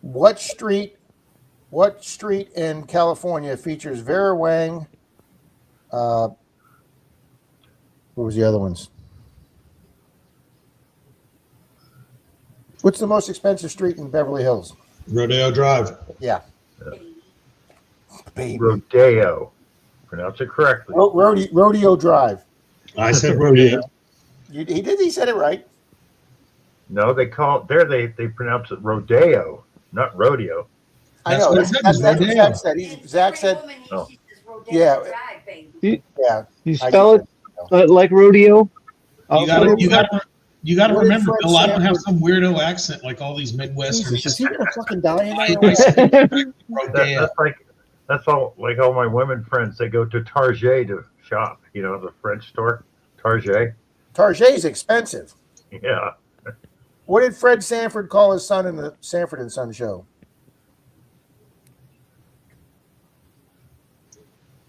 What street in California features Vera Wang? What was the other ones? What's the most expensive street in Beverly Hills? Rodeo Drive. Yeah. Baby. Rodeo. Pronounce it correctly. Rodeo Drive. I said rodeo. He did. He said it right. No, they call it there. They pronounce it rodeo, not rodeo. I That's know. what I said, That's what rodeo. Zach said. Zach said, Oh. yeah. Yeah. You spell it like rodeo? You got to What did remember, Fred a lot of them have Sanford- some weirdo accent, like all these Midwestern. Jesus, is he gonna fucking die in I there? rodeo. That's all. Like all my women friends, they go to Target to shop. You know, the French store, Target. Target's expensive. Yeah, What did Fred Sanford call his son in the Sanford and Son show?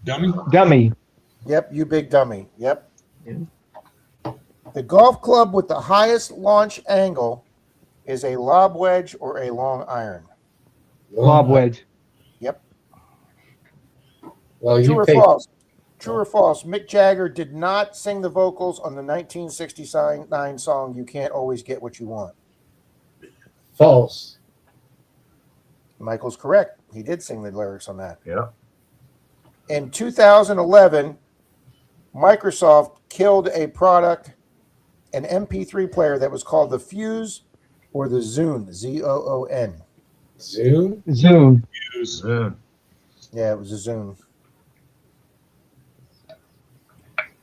Dummy. Dummy. Yep, you big dummy. Yep. Yeah. The golf club with the highest launch angle is a lob wedge or a long iron. Lob wedge. Well, True you or pay. false? True or false? Mick Jagger did not sing the vocals on the 1969 song "You Can't Always Get What You Want." False. Michael's correct. He did sing the lyrics on that. yeah. In 2011, Microsoft killed a product, an MP3 player that was called the Fuse or the Zune, Z-O-O-N. Zoom. Zoom. Soon. Yeah, it was a Zune.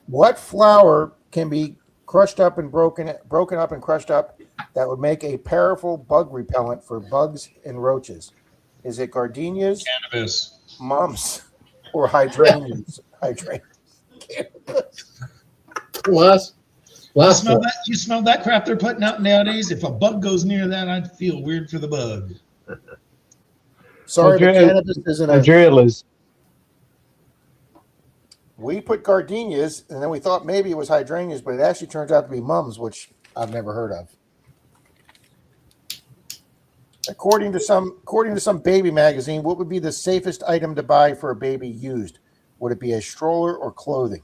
What flour can be crushed up and broken up and crushed up that would make a powerful bug repellent for bugs and roaches? Is it gardenias, Cannabis. mumps, or hydrangeas? Last You smell that crap they're putting out nowadays? If a bug goes near that, I'd feel weird for the bug. Sorry, but Hydra- cannabis isn't a. Hydrangeas. We put gardenias, and then we thought maybe it was hydrangeas, but it actually turns out to be mums, which I've never heard of. According to some baby magazine, what would be the safest item to buy for a baby used? Would it be a stroller or clothing?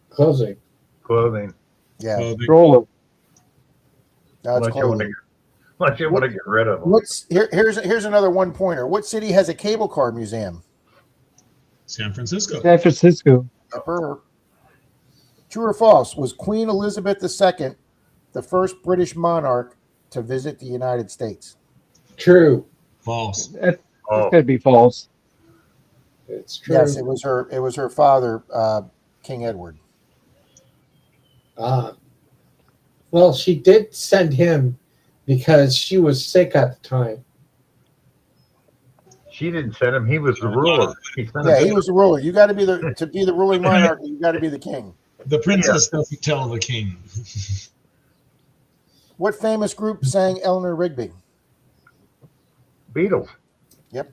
closing. Clothing. Yeah, Stroller. no, it's Unless you want to clothing. unless you want to get rid of them. Here's another one pointer. What city has a cable car museum? San Francisco. San Francisco. Upper. True or false? Was Queen Elizabeth II the first British monarch to visit the United States? True. False. That's Oh, gonna be false. It's true. Yes, it was her. It was her father, King Edward. Well, she did send him because she was sick at the time. she didn't send him. He was the ruler. He sent Yeah, him. he was the ruler. You got to be the ruling monarch. You got to be the king. The princess doesn't tell the king. What famous group sang Eleanor Rigby? Beatles. Yep.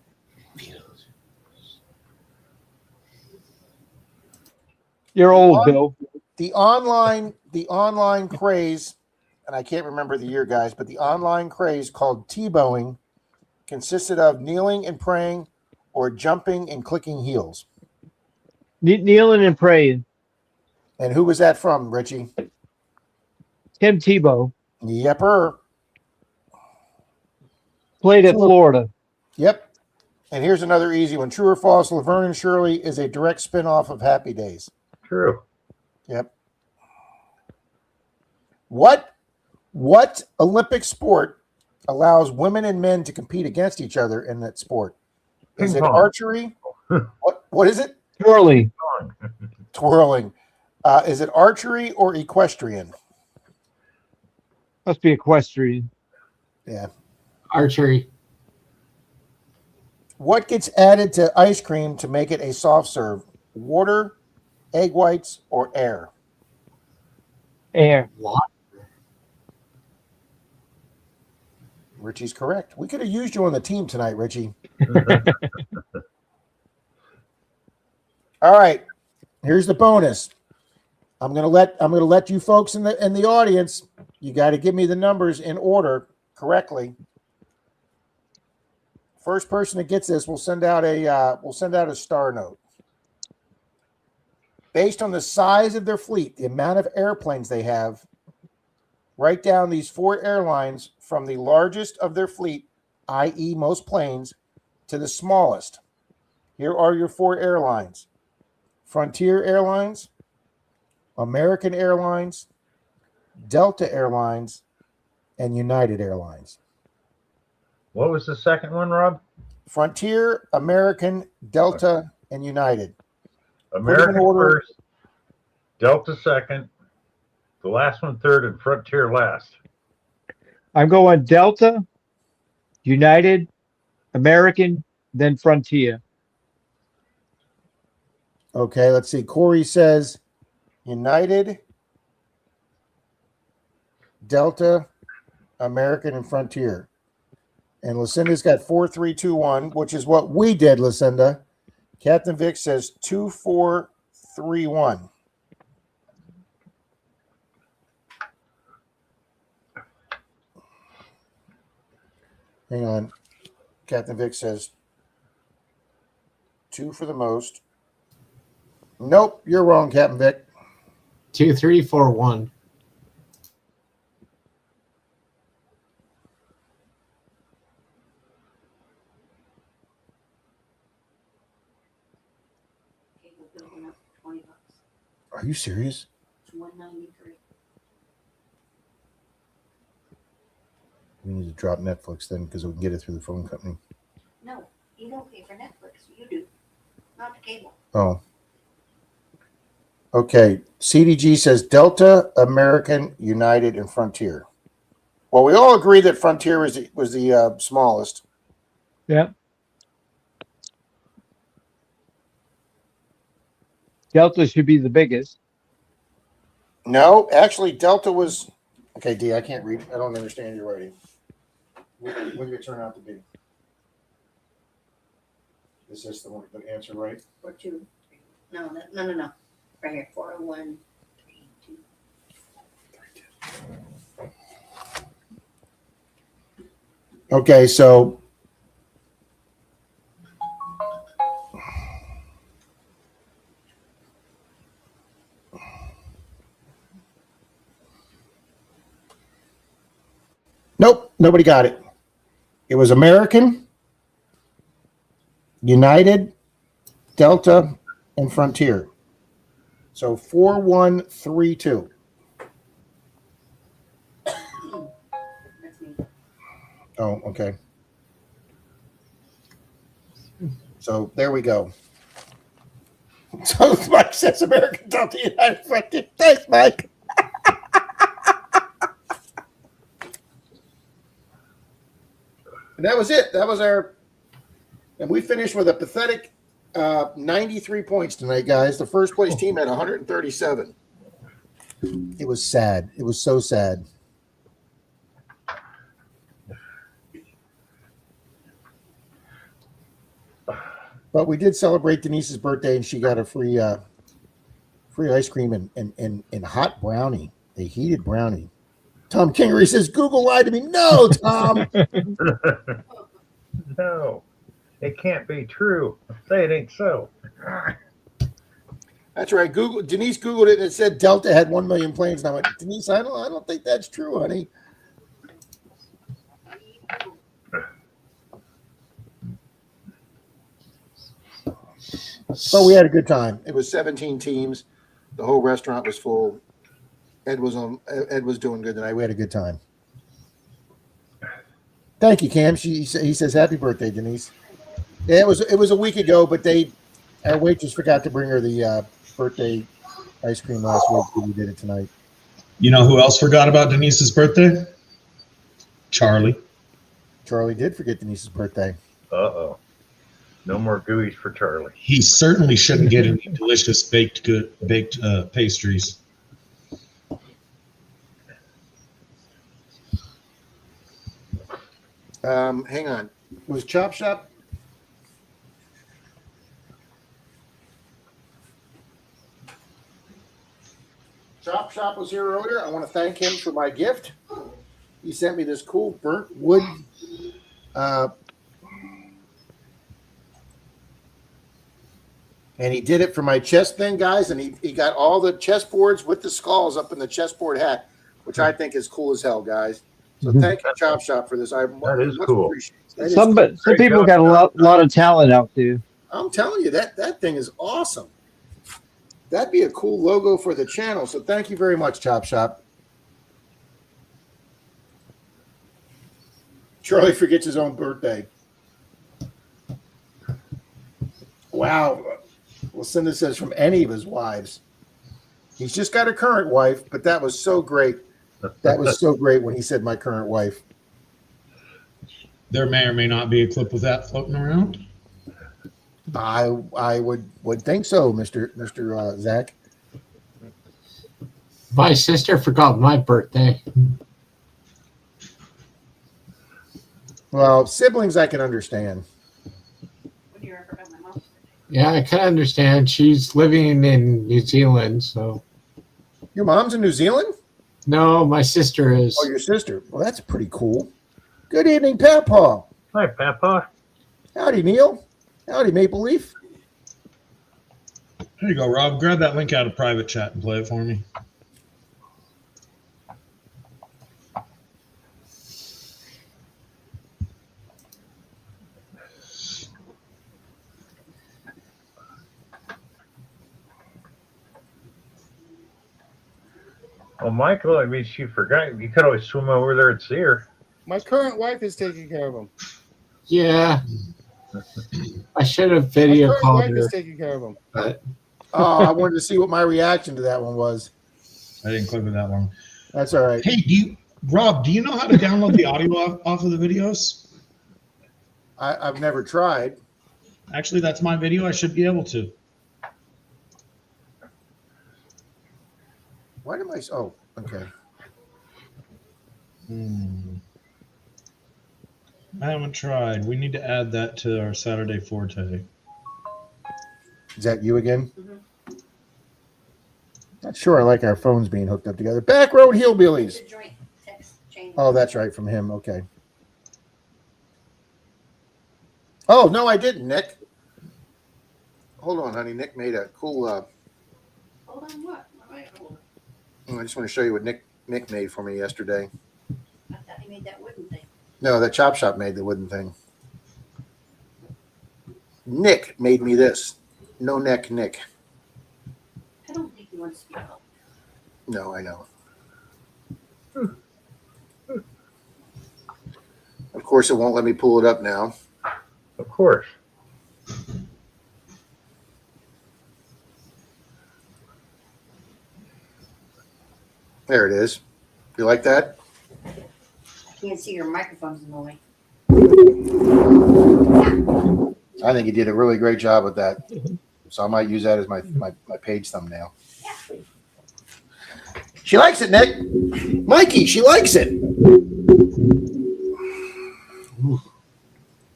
You're old, Bill. The online craze, and I can't remember the year, guys, but the online craze called T-bowing consisted of kneeling and praying or jumping and clicking heels. Kneeling and praying. And who was that from, Richie? Tim Tebow Yepper. played at Florida. Yep. And here's another easy one. True or false? Laverne and Shirley is a direct spin-off of Happy Days. True. Yep. What Olympic sport allows women and men to compete against each other in that sport? Is Ping it pong. archery? What is it? Twirly. Twirling. Is it archery or equestrian? Must be equestrian. Yeah. Archery. What gets added to ice cream to make it a soft serve? Water, egg whites, or air? Air. Richie's correct. We could have used you on the team tonight, Richie. All right. Here's the bonus. I'm gonna let you folks in the audience. You got to give me the numbers in order correctly. First person that gets this, we'll send out a star note. Based on the size of their fleet, the amount of airplanes they have, Write down these 4 airlines from the largest of their fleet, i.e., most planes, to the smallest. Here are your 4 airlines: Frontier Airlines, American Airlines, Delta Airlines, and United Airlines. What was the second one, Rob? Frontier, American, Delta, and United. American order. first, Delta second, the last one third, and Frontier last. I'm going Delta, United, American, then Frontier. Okay, let's see. Corey says United, Delta, American, and Frontier. And Lucinda's got 4, 3, 2, 1, which is what we did, Lucinda. Captain Vic says 2, 4, 3, 1. Hang on. Captain Vic says 2 for the most. Nope, you're wrong, Captain Vic. 2, 3, 4, 1. $20. Are you serious? It's $193. We need to drop Netflix then because we can get it through the phone company. No, you don't pay for Netflix. You do, not the cable. Oh. Okay. CDG says Delta, American, United, and Frontier. Well, we all agree that Frontier was the smallest. Yeah. Delta should be the biggest. No, actually, Delta was. Okay, D, I can't read. I don't understand your writing. What did it turn out to be? Is this the answer right? 4, 2, 3. No. Right here, 4, 1, 3, 2. Okay, so nope, nobody got it. It was American, United, Delta, and Frontier. So 4, 1, 3, 2. That's me. Oh, okay. So there we go. So Mike says American, Delta, United, Frontier. Thanks, Mike. And that was it. That was our, and we finished with a pathetic 93 points tonight, guys. The first place team had 137. It was sad. It was so sad. But we did celebrate Denise's birthday, and she got a free ice cream and hot brownie, a heated brownie. Tom Kingery says, Google lied to me. No, Tom. No, it can't be true. Say it ain't so. That's right. Denise Googled it and it said Delta had 1 million planes. And I went, Denise, I don't think that's true, honey. But we had a good time. It was 17 teams. The whole restaurant was full. Ed was doing good tonight. We had a good time. Thank you, Cam. He says happy birthday, Denise. Yeah, it was a week ago, but our waitress forgot to bring her the birthday ice cream last week. So we did it tonight. You know who else forgot about Denise's birthday? Charlie. Charlie did forget Denise's birthday. Uh-oh. No more gooeyes for Charlie. He certainly shouldn't get any delicious baked pastries. Hang on. Was Chop Shop? Chop Shop was here earlier. I want to thank him for my gift. He sent me this cool burnt wood and he did it for my chess thing, guys, and he got all the chessboards with the skulls up in the chessboard hat. which I think is cool as hell, guys. So Mhm. thank you, Chop Shop, for this. That is much cool. appreciate it. That is Some cool. some people got a lot of talent out there. I'm telling you, that thing is awesome. That'd be a cool logo for the channel. So thank you very much, Chop Shop. Charlie forgets his own birthday. Wow. Lucinda says from any of his wives. He's just got a current wife, but that was so great. That was so great when he said my current wife. There may or may not be a clip of that floating around. I would think so, Mr. Zach. My sister forgot my birthday. Well, siblings I can understand. Would you ever forgot my mom's? Yeah, I can understand. She's living in New Zealand, so Your mom's in New Zealand? no, my sister is. Oh, your sister. Well, that's pretty cool. Good evening, Papa. Hi, Papa. Howdy, Neil. Howdy, Maple Leaf. There you go, Rob. Grab that link out of private chat and play it for me. Oh, Michael, I mean, she forgot. You could always swim over there and see her. My current wife is taking care of him. Yeah, I should have My video current called wife her. is taking care of him. But Oh, I wanted to see what my reaction to that one was. I didn't clip it that long. That's all right. Hey, Rob, do you know how to download the audio off of the videos? I've never tried. Actually, that's my video. I should be able to. Why am I? Oh, okay. I haven't tried. We need to add that to our Saturday Forte. Is that you again? Mhm. Not sure. I like our phones being hooked up together. Back Road Hillbillies. It's a joint text chain. Oh, that's right, from him. Okay. Oh no, I didn't, Nick. Hold on, honey. Nick made a cool. Hold on, what? All right, hold on. I just want to show you what Nick made for me yesterday. I thought he made that wooden thing. No, that Chop Shop made the wooden thing. Nick made me this. No neck, Nick. I don't think he wants to be helped. No, I know. Of course, it won't let me pull it up now. Of course. There it is. You like that? I can't see your microphone's in the way. I think you did a really great job with that. So I might use that as my page thumbnail. She likes it, Nick. Mikey, she likes it.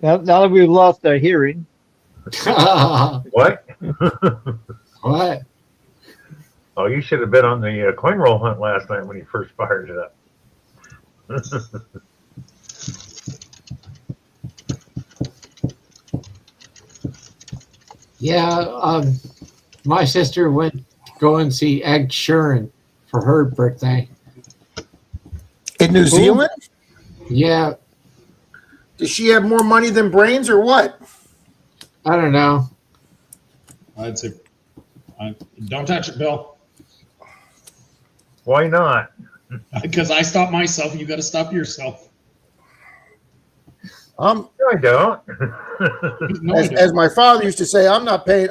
Now that we've lost our hearing, What? what? Oh, you should have been on the coin roll hunt last night when you first fired it up. Yeah, my sister went to go and see Ed Sheeran for her birthday. In New Zealand? Yeah, Does she have more money than brains or what? I don't know. I'd say, don't touch it, Bill. Why not? Because I stop myself, you got to stop yourself. No, I don't. No, I As don't. my father used to say, I'm not paying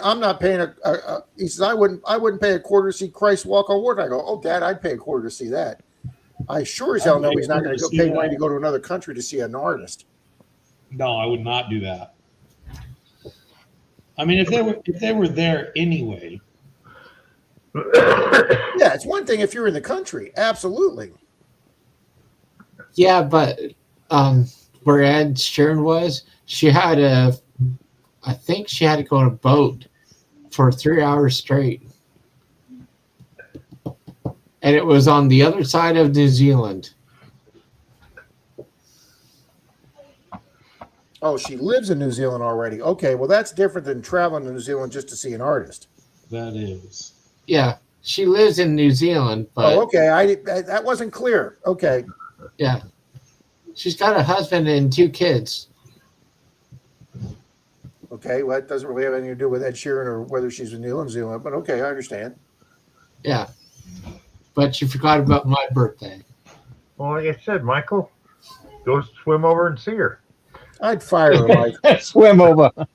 he says, I wouldn't pay a quarter to see Christ walk on water. I go, oh, Dad, I'd pay a quarter to see that. I sure as hell know he's not going to go pay money to go to another country to see an artist. No, I would not do that. I mean, if they were there anyway, Yeah, it's one thing if you're in the country. Absolutely. Yeah, but where Ed Sheeran was, I think she had to go on a boat for 3 hours straight. And it was on the other side of New Zealand. Oh, she lives in New Zealand already. Okay, well, that's different than traveling to New Zealand just to see an artist. that is. Yeah, She lives in New Zealand, but Oh, okay. That wasn't clear. Okay. yeah, she's got a husband and 2 kids. Okay. Well, that doesn't really have anything to do with Ed Sheeran or whether she's in New Zealand, but okay, I understand. Yeah, but you forgot about my birthday. Well, like I said, Michael, go swim over and see her. I'd fire her life. Swim over. I'm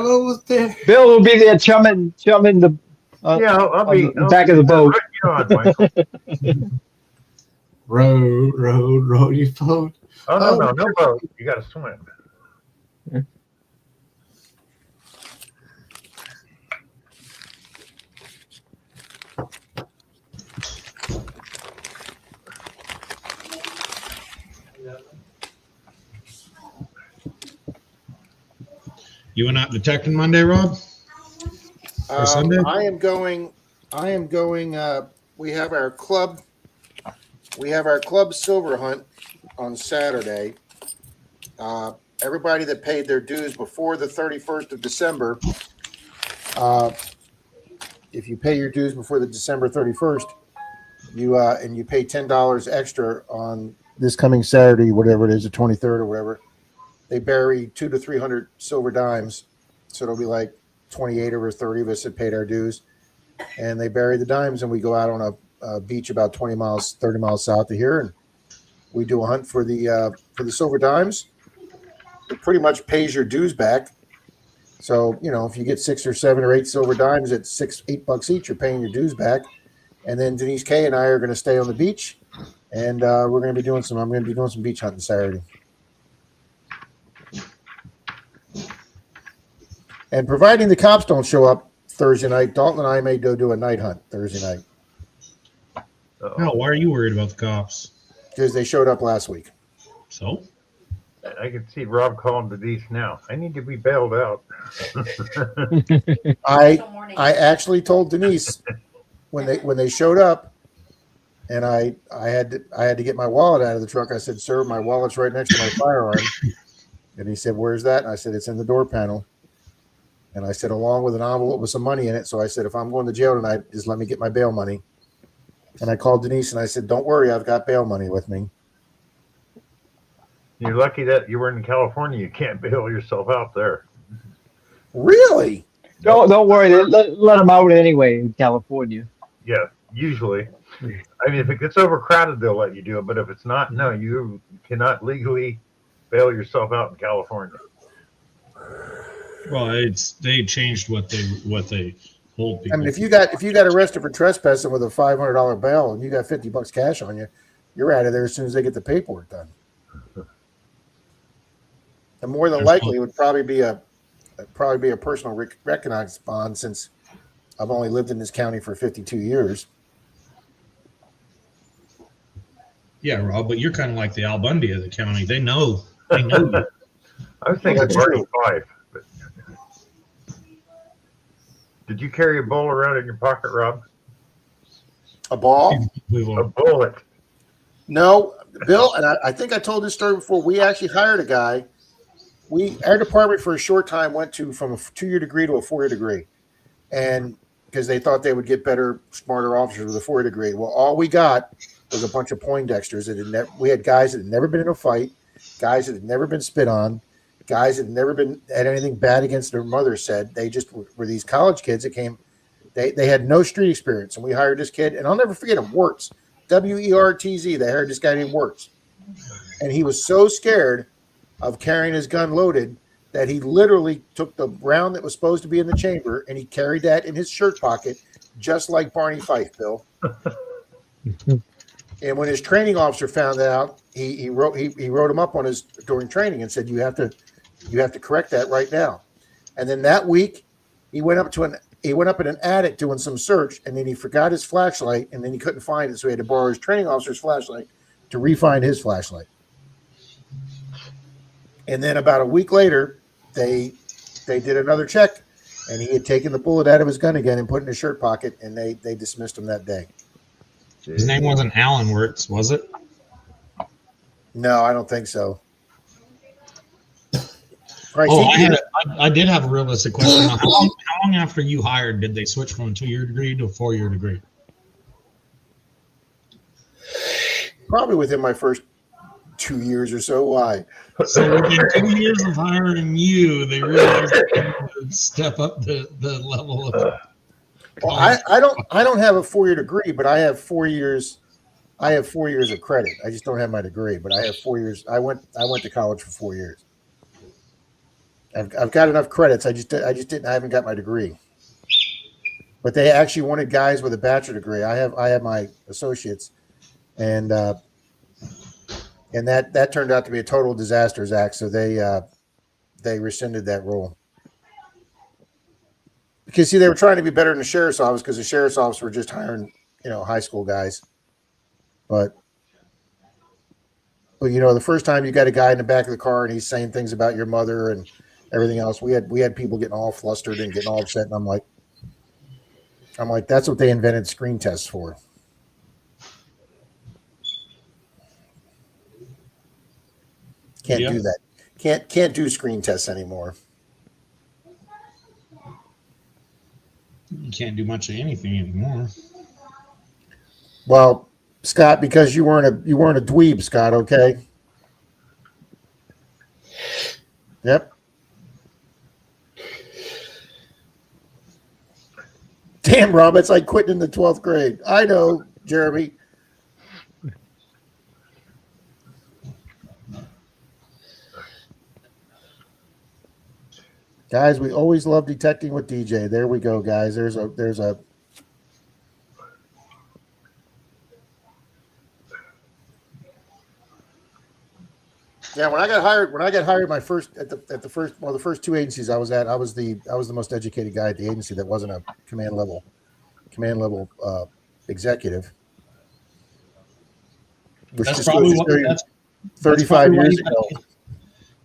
almost there. Bill will be there chumming the Yeah, I'll on be the back of the boat. Right you on, Michael. Row your boat. Oh, no boat. You got to swim. You went out detecting Monday, Rob? Or Sunday? I am going. We have our club silver hunt on Saturday. Everybody that paid their dues before the 31st of December, if you pay your dues before the December 31st, you pay $10 extra on this coming Saturday, whatever it is, the 23rd or whatever. They bury 200 to 300 silver dimes, so it'll be like 28 over 30 of us that paid our dues, and they bury the dimes, and we go out on a beach about 30 miles south of here, and we do a hunt for the silver dimes. It pretty much pays your dues back. So, if you get 6 or 7 or 8 silver dimes at $8 each, you're paying your dues back. And then Denise Kay and I are going to stay on the beach, and I'm going to be doing some beach hunting Saturday. And providing the cops don't show up Thursday night, Dalton and I may go do a night hunt Thursday night. No, why are you worried about the cops? Because they showed up last week. So? I can see Rob calling Denise now. I need to be bailed out. I Till morning. actually told Denise when they showed up, and I had to get my wallet out of the truck. I said, "Sir, my wallet's right next to my firearm." And he said, "Where's that?" And I said, "It's in the door panel." And I said, along with an envelope with some money in it. So I said, if I'm going to jail tonight, just let me get my bail money. And I called Denise and I said, don't worry, I've got bail money with me. You're lucky that you were in California. You can't bail yourself out there. Really? Don't worry. They let them out anyway in California. Yeah, usually. I mean, if it gets overcrowded, they'll let you do it. But if it's not, no, you cannot legally bail yourself out in California. Well, they changed what they hold people. I mean, if you got arrested for trespassing with a $500 bail and you got $50 cash on you, you're out of there as soon as they get the paperwork done. And more than likely, it would probably be a personal recognizance bond, since I've only lived in this county for 52 years. Yeah, Rob, but you're kind of like the Al Bundy of the county. They know you. I was thinking Well, that's Barney true. Fife. But... Did you carry a bowl around in your pocket, Rob? A ball? A bullet. No, Bill, and I think I told this story before. We actually hired a guy. Our department for a short time went from a 2-year degree to a 4-year degree, and because they thought they would get better, smarter officers with a 4-year degree. Well, all we got was a bunch of Poindexters that we had guys that had never been in a fight, guys that had never been spit on, guys that had never had anything bad against their mother said. They just were these college kids that came. They had no street experience, and we hired this kid, and I'll never forget him. Wertz, Wertz. They hired this guy named Wertz, and he was so scared of carrying his gun loaded that he literally took the round that was supposed to be in the chamber and he carried that in his shirt pocket, just like Barney Fife, Bill. And when his training officer found out, he wrote him up on during training and said, you have to correct that right now. And then that week he went up in an attic doing some search, and then he forgot his flashlight, and then he couldn't find it, so he had to borrow his training officer's flashlight to re-find his flashlight. And then about a week later, they did another check, and he had taken the bullet out of his gun again and put it in his shirt pocket, and they dismissed him that day. His name wasn't Alan Wertz, was it? No, I don't think so. Christ, Oh, I I did have a realistic question. How long after you hired did they switch from a 2-year degree to a 4-year degree? Probably within my first 2 years or so. Why? So within 2 years of hiring you, they realized they would step up the level of. Well, I don't have a 4-year degree, but I have 4 years. I have 4 years of credit. I just don't have my degree, but I have 4 years. I went to college for 4 years. I've got enough credits. I haven't got my degree. But they actually wanted guys with a bachelor degree. I have my associates, and that turned out to be a total disaster, Zach. So they rescinded that rule. Because see, they were trying to be better than the sheriff's office, because the sheriff's office were just hiring, high school guys. But the first time you got a guy in the back of the car and he's saying things about your mother and everything else, we had people getting all flustered and getting all upset, and I'm like, that's what they invented screen tests for. Can't do that. Can't do screen tests anymore. You can't do much of anything anymore. Well, Scott, because you weren't a dweeb, Scott, okay? Yep. Damn, Rob, it's like quitting in the 12th grade. I know, Jeremy. Guys, we always love detecting with DJ. There we go, guys. There's a Yeah, when I got hired the first two agencies I was at, I was the most educated guy at the agency that wasn't a command level executive. Which That's just probably goes what, to that's, 35 that's years ago.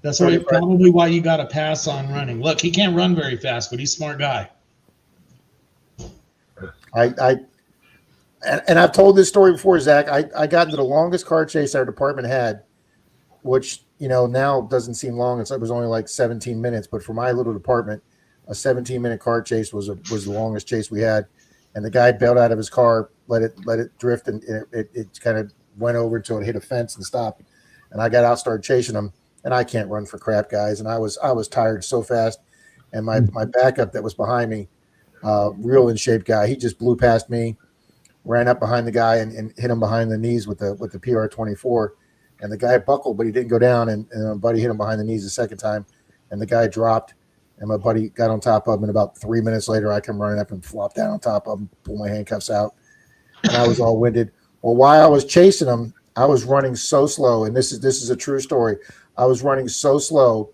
That's probably why you got a pass on running. Look, he can't run very fast, but he's a smart guy. And I've told this story before, Zach. I got into the longest car chase our department had, which now doesn't seem long. It was only like 17 minutes, but for my little department, a 17-minute car chase was the longest chase we had. And the guy bailed out of his car, let it drift, and it kind of went over until it hit a fence and stopped. And I got out, started chasing him, and I can't run for crap, guys. And I was tired so fast, and my backup that was behind me, real in shape guy, he just blew past me, ran up behind the guy and hit him behind the knees with the PR-24. And the guy buckled, but he didn't go down. And my buddy hit him behind the knees the second time, and the guy dropped. And my buddy got on top of him. And about 3 minutes later, I come running up and flop down on top of him, pull my handcuffs out, and I was all winded. Well, while I was chasing him, I was running so slow, and this is a true story. I was running so slow.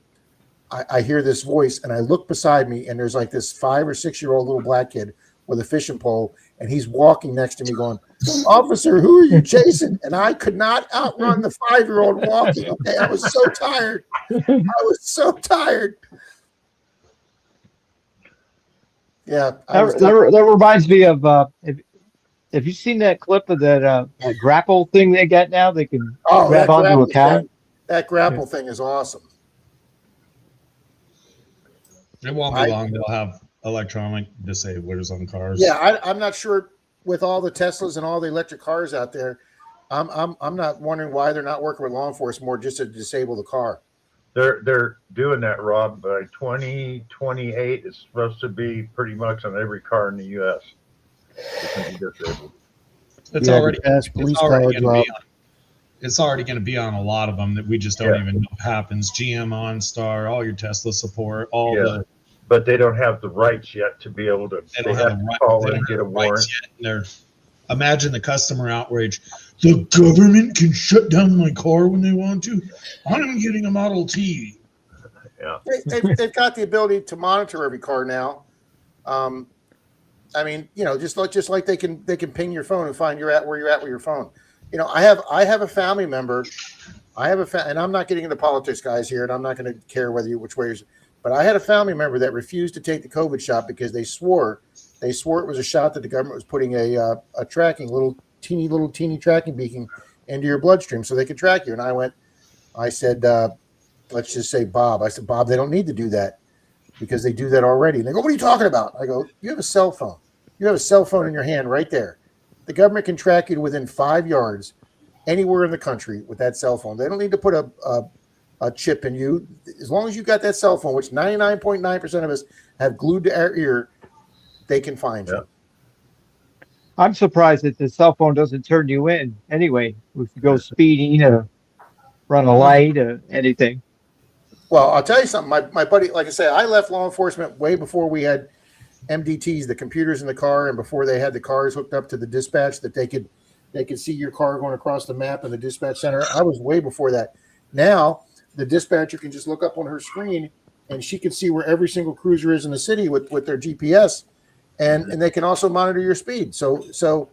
I hear this voice, and I look beside me, and there's like this 5 or 6 year old little black kid with a fishing pole, and he's walking next to me going, "Officer, who are you chasing?" And I could not outrun the 5-year-old walking. Okay, I was so tired. Yeah, that reminds me of have you seen that clip of that grapple thing they got now? They can grab onto a cow. That grapple thing is awesome. It won't be long. They'll have electronic disablers on cars. Yeah, I'm not sure with all the Teslas and all the electric cars out there. I'm not wondering why they're not working with law enforcement more just to disable the car. They're doing that, Rob. By 2028, it's supposed to be pretty much on every car in the U.S. It's already going to be on a lot of them that we just don't even know happens. GM, OnStar, all your Tesla support, but they don't have the rights yet to be able to. They have to call and get a warrant. Imagine the customer outrage. The government can shut down my car when they want to. I'm getting a Model T. Yeah, they've got the ability to monitor every car now. I mean, just like they can ping your phone and find where you're at with your phone. I have a family member. And I'm not getting into politics, guys, here, and I'm not going to care which way. But I had a family member that refused to take the COVID shot because they swore it was a shot that the government was putting a tracking teeny tracking beacon into your bloodstream so they could track you. And I said, let's just say Bob. I said, Bob, they don't need to do that. because they do that already. And they go, "What are you talking about?" I go, "You have a cell phone. You have a cell phone in your hand right there. The government can track you to within 5 yards anywhere in the country with that cell phone. They don't need to put a chip in you. As long as you got that cell phone, which 99.9% of us have glued to our ear, they can find you." I'm surprised that the cell phone doesn't turn you in anyway. If you go speeding or run a light or anything. Well, I'll tell you something. My buddy, like I said, I left law enforcement way before we had MDTs, the computers in the car, and before they had the cars hooked up to the dispatch that they could see your car going across the map in the dispatch center. I was way before that. Now the dispatcher can just look up on her screen and she can see where every single cruiser is in the city with their GPS, and they can also monitor your speed. So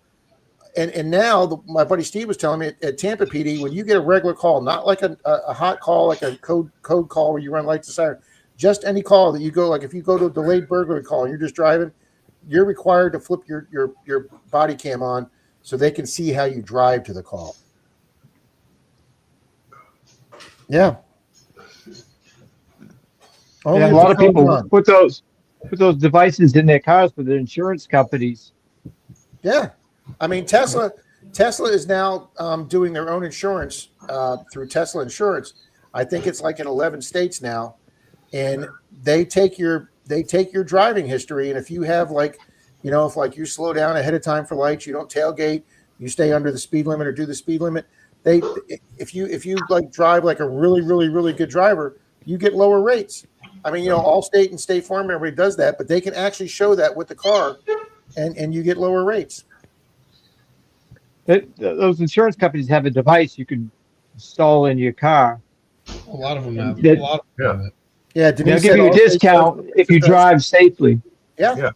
now my buddy Steve was telling me at Tampa PD, when you get a regular call, not like a hot call, like a code call where you run lights and siren, just any call that you go, like if you go to a delayed burglary call and you're just driving, you're required to flip your body cam on so they can see how you drive to the call. Yeah. Yeah, a lot of people put those devices in their cars for the insurance companies. Yeah. I mean, Tesla is now doing their own insurance through Tesla Insurance. I think it's like in 11 states now, and they take your driving history. And if you have if like you slow down ahead of time for lights, you don't tailgate, you stay under the speed limit or do the speed limit. If you like drive like a really, really, really good driver, you get lower rates. I mean, Allstate and State Farm, everybody does that, but they can actually show that with the car, and you get lower rates. Those insurance companies have a device you can install in your car. A lot of them have. That- A lot of them have it. Yeah, They'll Denise give said you a Allstate discount if you drive safely. Yeah.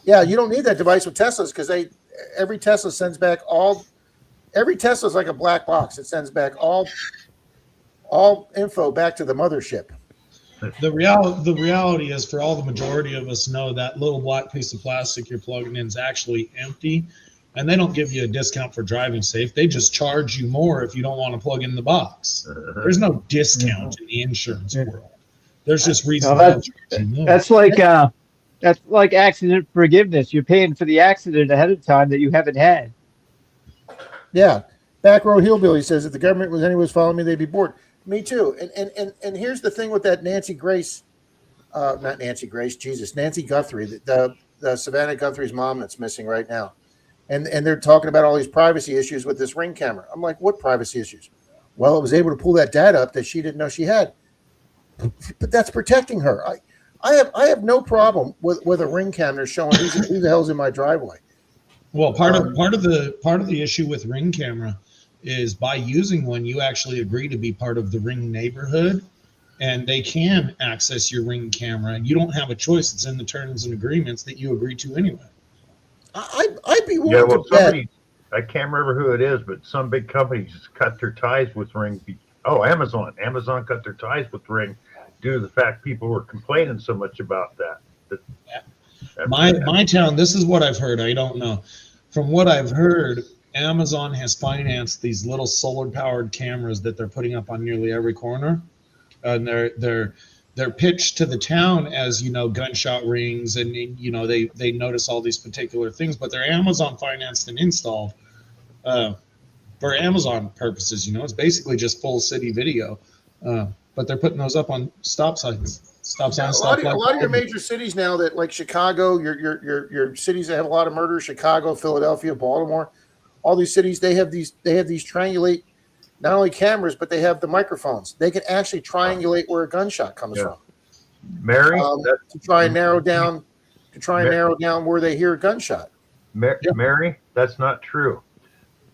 Yeah, you don't need that device with Teslas because every Tesla sends back every Tesla is like a black box. It sends back all info back to the mothership. The reality is, for all the majority of us know, that little black piece of plastic you're plugging in is actually empty, and they don't give you a discount for driving safe. They just charge you more if you don't want to plug in the box. There's no discount in the insurance world. There's just reasons. That's like accident forgiveness. You're paying for the accident ahead of time that you haven't had. Yeah. Back row hillbilly says if the government was anyone following me, they'd be bored. Me too. And here's the thing with that Nancy Guthrie, the Savannah Guthrie's mom that's missing right now. And they're talking about all these privacy issues with this Ring camera. I'm like, what privacy issues? Well, it was able to pull that data up that she didn't know she had. But that's protecting her. I have no problem with a Ring camera showing who the hell's in my driveway. Well, part of the issue with Ring camera is by using one, you actually agree to be part of the Ring neighborhood, and they can access your Ring camera, and you don't have a choice. It's in the terms and agreements that you agree to anyway. I'd be willing to bet. I can't remember who it is, but some big companies just cut their ties with Ring. Amazon. Amazon cut their ties with Ring due to the fact people were complaining so much about that. My town, this is what I've heard. I don't know. From what I've heard, Amazon has financed these little solar powered cameras that they're putting up on nearly every corner. And they're pitched to the town as, gunshot rings, and they notice all these particular things, but they're Amazon financed and installed for Amazon purposes. It's basically just full city video. But they're putting those up on stop signs. A lot of your major cities now, that like Chicago, your cities that have a lot of murder, Chicago, Philadelphia, Baltimore, all these cities, they have these triangulate not only cameras, but they have the microphones. They can actually triangulate where a gunshot comes from. Mary, to try and narrow down where they hear a gunshot. Mary, that's not true.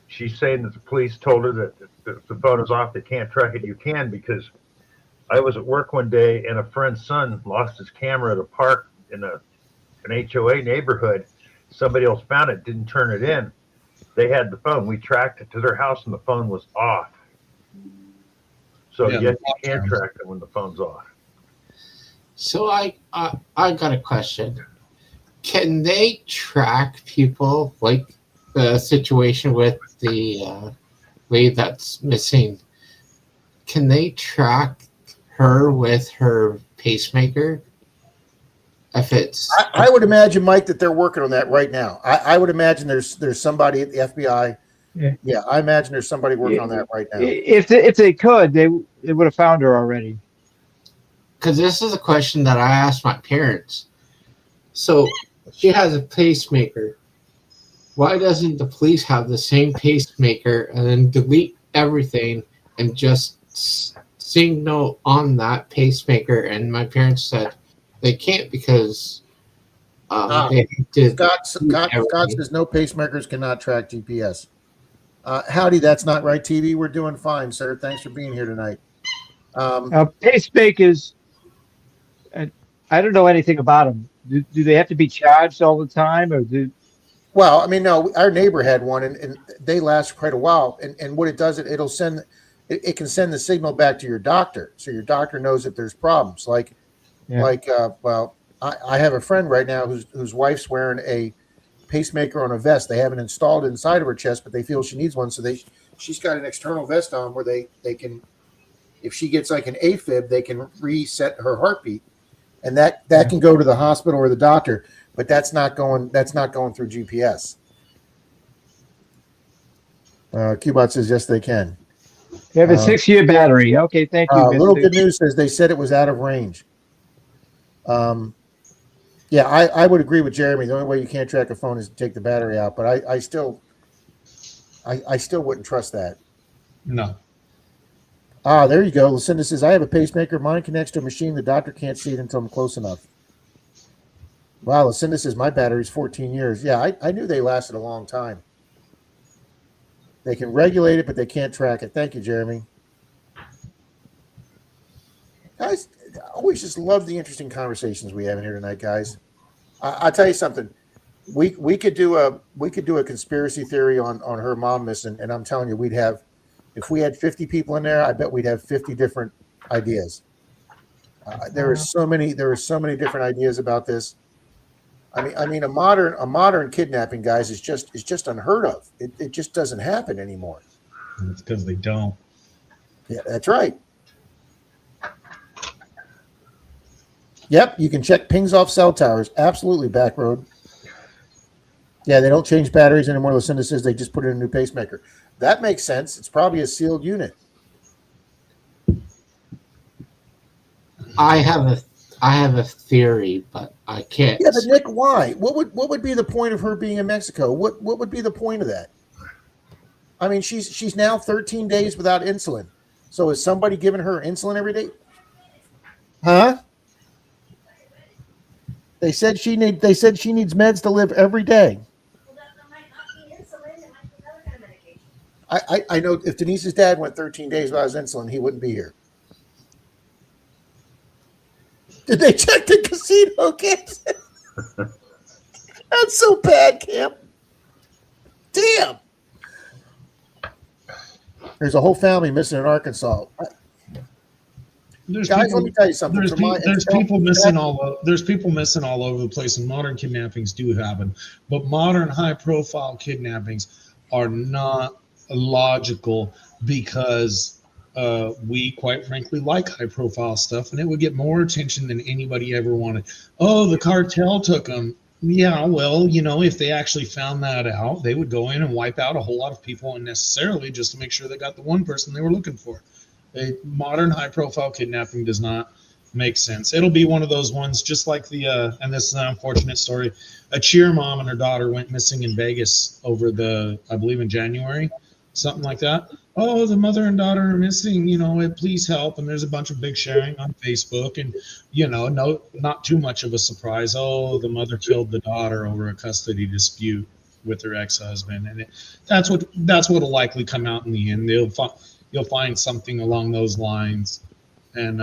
She's saying that the police told her that if the phone is off, they can't track it. You can, because I was at work one day and a friend's son lost his camera at a park in an HOA neighborhood. Somebody else found it, didn't turn it in. They had the phone. We tracked it to their house and the phone was off. So yes, you can track them when the phone's off. So I got a question. Can they track people, like the situation with the lady that's missing? Can they track her with her pacemaker if it's I would imagine, Mike, that they're working on that right now. I would imagine there's somebody at the FBI. Yeah. I imagine there's somebody working on that right now. If they could, they would have found her already. because this is a question that I asked my parents. So she has a pacemaker. Why doesn't the police have the same pacemaker and then delete everything and just signal on that pacemaker? And my parents said they can't because they did. Scott says no pacemakers cannot track GPS. Howdy, that's not right, TV. We're doing fine, sir. Thanks for being here tonight. Pacemakers, I don't know anything about them. Do they have to be charged all the time, or do? Well, I mean, no. Our neighbor had one, and they last quite a while. And what it does, it'll send, it can send the signal back to your doctor, so your doctor knows that there's problems. Well, I have a friend right now whose wife's wearing a pacemaker on a vest. They haven't installed it inside of her chest, but they feel she needs one, so she's got an external vest on where they can, if she gets like an AFib, they can reset her heartbeat, and that can go to the hospital or the doctor, but that's not going through GPS. Qbot says yes, they can. They have a 6-year battery. Okay, thank you. Little good news says they said it was out of range. Yeah, I would agree with Jeremy. The only way you can't track a phone is to take the battery out, but I still wouldn't trust that. No. There you go. Lucinda says, I have a pacemaker. Mine connects to a machine. The doctor can't see it until I'm close enough. Wow, Lucinda says, my battery's 14 years. Yeah, I knew they lasted a long time. They can regulate it, but they can't track it. Thank you, Jeremy. Guys, I always just love the interesting conversations we have in here tonight, guys. I'll tell you something. We could do a conspiracy theory on her mom missing, and I'm telling you, if we had 50 people in there, I bet we'd have 50 different ideas. There are so many different ideas about this. I mean, a modern kidnapping, guys, is just unheard of. It just doesn't happen anymore. It's because they don't. Yeah, that's right. Yep, you can check pings off cell towers. Absolutely, Backroad. Yeah, they don't change batteries anymore. Lucinda says they just put in a new pacemaker. That makes sense. It's probably a sealed unit. I have a theory, but I can't. Yeah, but Nick, why? What would be the point of her being in Mexico? What would be the point of that? I mean, she's now 13 days without insulin. So is somebody giving her insulin every day? Huh? They said she needs meds to live every day. Well, that might not be insulin. It might be another kind of medication. I know if Denise's dad went 13 days without his insulin, he wouldn't be here. Did they check the casino kids? That's so bad, Cam. Damn. There's a whole family missing in Arkansas. Guys, let me tell you something. There's people missing all over the place, and modern kidnappings do happen. But modern high-profile kidnappings are not logical because we, quite frankly, like high-profile stuff, and it would get more attention than anybody ever wanted. Oh, the cartel took them. Yeah, well, if they actually found that out, they would go in and wipe out a whole lot of people unnecessarily just to make sure they got the one person they were looking for. A modern high-profile kidnapping does not make sense. It'll be one of those ones, just like and this is an unfortunate story. A cheer mom and her daughter went missing in Vegas over I believe in January, something like that. Oh, the mother and daughter are missing. Please help. And there's a bunch of big sharing on Facebook, and not too much of a surprise. Oh, the mother killed the daughter over a custody dispute with her ex-husband, and that's what'll likely come out in the end. You'll find something along those lines, and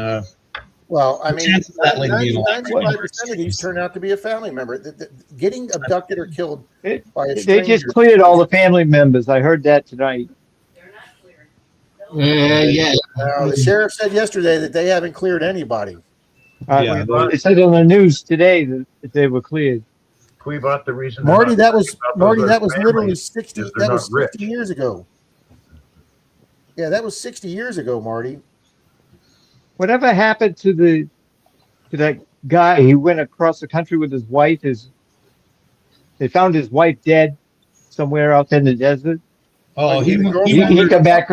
well, I mean, 95% of these turn out to be a family member. Getting abducted or killed by a stranger. They just cleared all the family members. I heard that tonight. They're not clear. Yeah. The sheriff said yesterday that they haven't cleared anybody. Yeah, They said on the news today that they were cleared. Queebot, the reason Marty, that was families literally is 60. they're That was not rich. 60 years ago. Yeah, that was 60 years ago, Marty. Whatever happened to that guy, he went across the country with his wife. They found his wife dead somewhere out in the desert. Oh, He He come back.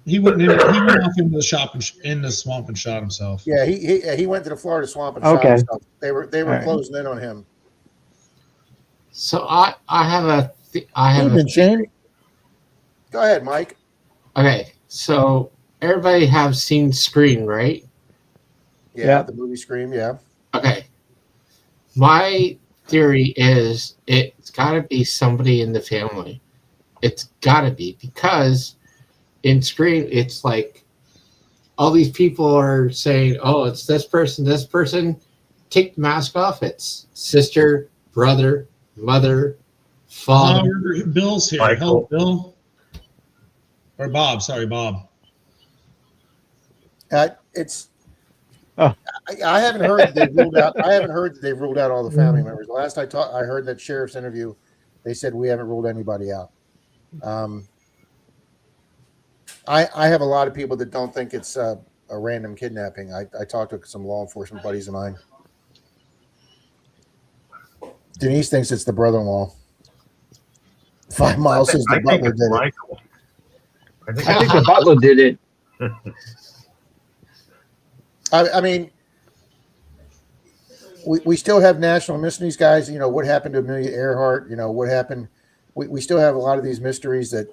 he went off into the shop in the swamp and shot himself. Yeah, he went to the Florida swamp and Okay. shot himself. They were All right. closing in on him. So I have a Evening, Shane. Go ahead, Mike. okay. So everybody have seen Scream, right? Yeah, the movie Scream. Yeah. Okay. My theory is it's got to be somebody in the family. It's got to be because in Scream, it's like all these people are saying, "Oh, it's this person, this person." Take the mask off. It's sister, brother, mother, father. Bill's here. Michael. Hello, Bill. Or Bob. Sorry, Bob. It's. Oh. I haven't heard that they've ruled out. I haven't heard that they've ruled out all the family members. The last I heard that sheriff's interview. They said we haven't ruled anybody out. I have a lot of people that don't think it's a random kidnapping. I talked to some law enforcement buddies of mine. Denise thinks it's the brother-in-law. 5 Mile says the I think butler it's did it. Michael. I think I think the butler did it. I mean, we still have national mysteries, guys. You know, what happened to Amelia Earhart? You know, what happened? We still have a lot of these mysteries that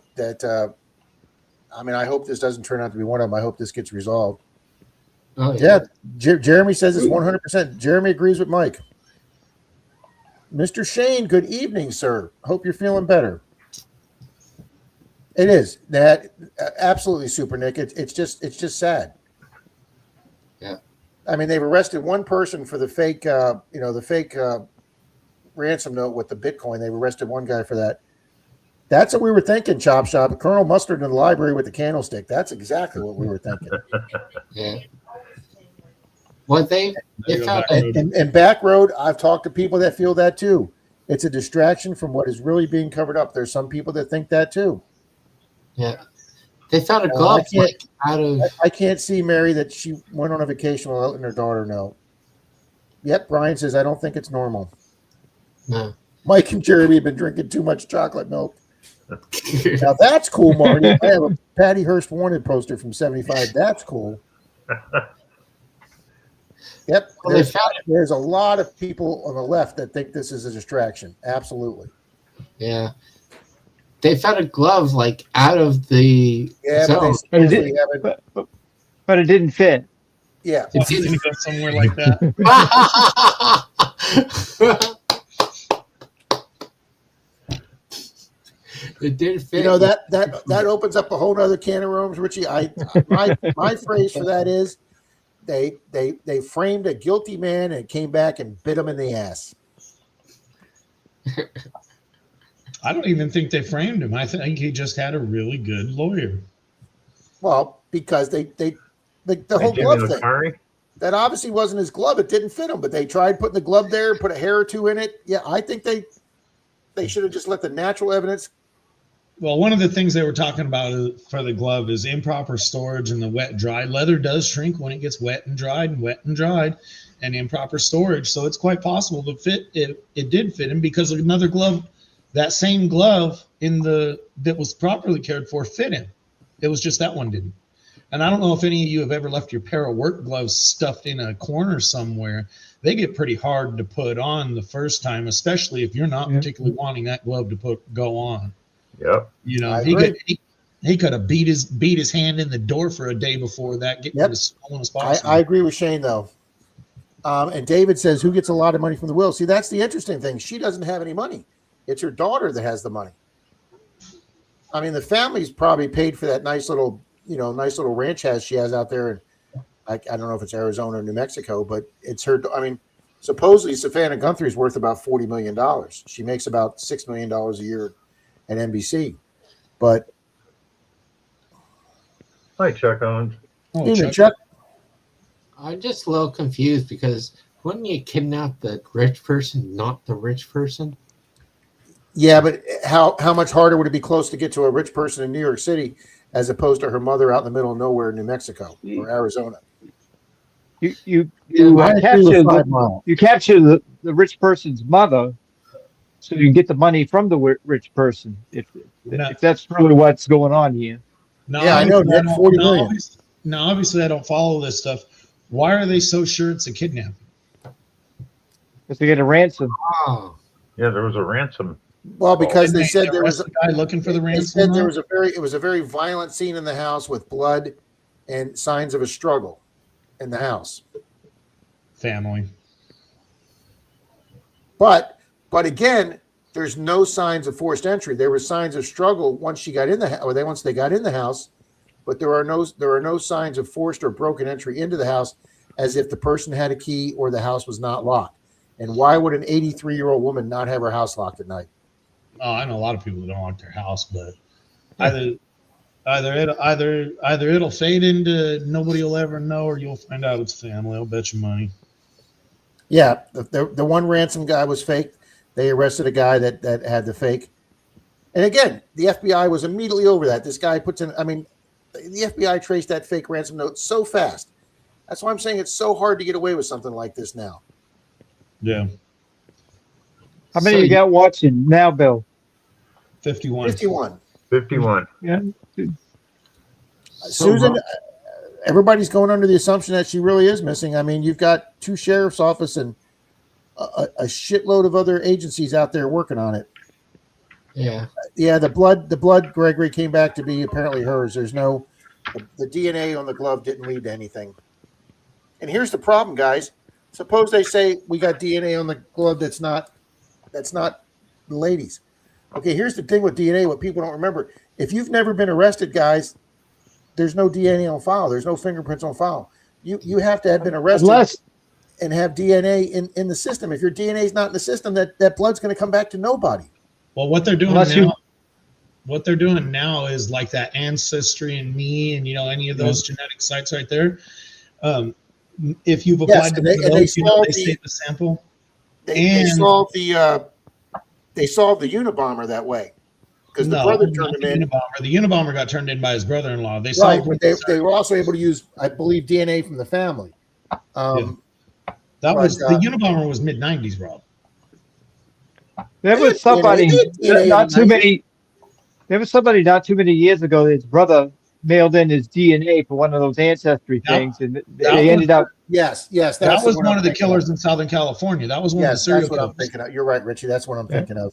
I mean, I hope this doesn't turn out to be one of them. I hope this gets resolved. Oh, Yeah, Jeremy says it's 100%. Jeremy agrees with Mike. Mr. Shane, good evening, sir. Hope you're feeling better. It is that absolutely super, Nick. It's just sad. Yeah. I mean, they've arrested one person for the fake, ransom note with the Bitcoin. They've arrested one guy for that. That's what we were thinking, Chop Shop. Colonel Mustard in the library with the candlestick. That's exactly what we were thinking. Yeah. Well, they found it. And Back Road, I've talked to people that feel that too. It's a distraction from what is really being covered up. There's some people that think that too. Yeah. They found a glove I can't- like out of. I can't see, Mary, that she went on a vacation without letting her daughter know. Yep, Brian says, I don't think it's normal. No. Mike and Jeremy have been drinking too much chocolate milk. Now that's cool, Marty. I have a Patty Hearst wanted poster from 75. That's cool. Yep. Well, they found it. There's a lot of people on the left that think this is a distraction. Absolutely. Yeah. They found a glove like out of the Yeah, but they zone. supposedly haven't. But it didn't fit. Yeah. It Didn't didn't- go somewhere like that. It did fit. You know, that opens up a whole nother can of worms, Richie. My phrase for that is they framed a guilty man and came back and bit him in the ass. I don't even think they framed him. I think he just had a really good lawyer. Well, because the whole Jimmy glove thing. Lacari? That obviously wasn't his glove. It didn't fit him, but they tried putting the glove there, put a hair or two in it. Yeah, I think they should have just let the natural evidence. Well, one of the things they were talking about for the glove is improper storage and the wet dry. Leather does shrink when it gets wet and dried and improper storage. So it's quite possible to fit it. It did fit him because another glove, that same glove that was properly cared for, fit him. It was just that one didn't. And I don't know if any of you have ever left your pair of work gloves stuffed in a corner somewhere. They get pretty hard to put on the first time, especially if you're not particularly wanting that glove to go on. Yep. You know, I he agree. could have beat his hand in the door for a day before that, getting it as swollen as possible. I agree with Shane though. And David says, "Who gets a lot of money from the will?" See, that's the interesting thing. She doesn't have any money. It's her daughter that has the money. I mean, the family's probably paid for that nice little ranch house she has out there. And I don't know if it's Arizona or New Mexico, but it's her. I mean, supposedly Savannah Guthrie's worth about $40 million. She makes about $6 million a year at NBC. But Hi, Chuck Owens. Oh, even Chuck. Chuck, I'm just a little confused because wouldn't you kidnap the rich person, not the rich person? yeah, but how much harder would it be close to get to a rich person in New York City as opposed to her mother out in the middle of nowhere in New Mexico or Arizona? You I agree capture with 5 Mile. you capture the rich person's mother, so you can get the money from the rich person. If that's really what's going on here. No, Yeah, I know, obviously Nick, don't- 40 no, million. obviously I don't follow this stuff. Why are they so sure it's a kidnapping? Because they get a ransom. Oh, Yeah, there was a ransom. Well, because Didn't they said there was arrest the guy looking for the they ransom. said there though? was a very violent scene in the house with blood and signs of a struggle in the house. Family. But again, there's no signs of forced entry. There were signs of struggle once she got in the once they got in the house, but there are no signs of forced or broken entry into the house, as if the person had a key or the house was not locked. And why would an 83-year-old woman not have her house locked at night? Oh, I know a lot of people that don't like their house, but either it'll fade into nobody will ever know, or you'll find out it's family. I'll bet you money. Yeah, the one ransom guy was fake. They arrested a guy that had the fake. And again, the FBI was immediately over that. This guy puts in, I mean, the FBI traced that fake ransom note so fast. That's why I'm saying it's so hard to get away with something like this now. Yeah, How many So you got watching now, Bill? 51. 51. 51. Yeah. Susan, everybody's going under the assumption that she really is missing. I mean, you've got 2 sheriff's office and a shitload of other agencies out there working on it. yeah. Yeah, the blood, Gregory, came back to be apparently hers. There's no, the DNA on the glove didn't lead to anything. And here's the problem, guys. Suppose they say we got DNA on the glove that's not the lady's. Okay, here's the thing with DNA, what people don't remember. If you've never been arrested, guys, there's no DNA on file. There's no fingerprints on file. You have to have been arrested and have DNA in the system. If your DNA is not in the system, that blood's going to come back to nobody. Well, what they're doing Unless now, you- what they're doing now is like that Ancestry and Me, and any of those genetic sites right there. If you've applied to and they those, solved they the- save the sample. They And- solved the Unabomber that way because the brother turned him in. The Unabomber got turned in by his brother-in-law. They Right, solved but they were also able to use, I believe, DNA from the family. that was but, the Unabomber was mid-90s, Rob. There was somebody not too many. There was somebody not too many years ago. His brother mailed in his DNA for one of those ancestry things, and they ended up. Yes, That that's was what one I'm of the thinking killers in Southern California. That was one of the Yes, serial that's what I'm killers. thinking of. You're right, Richie. That's what I'm thinking of.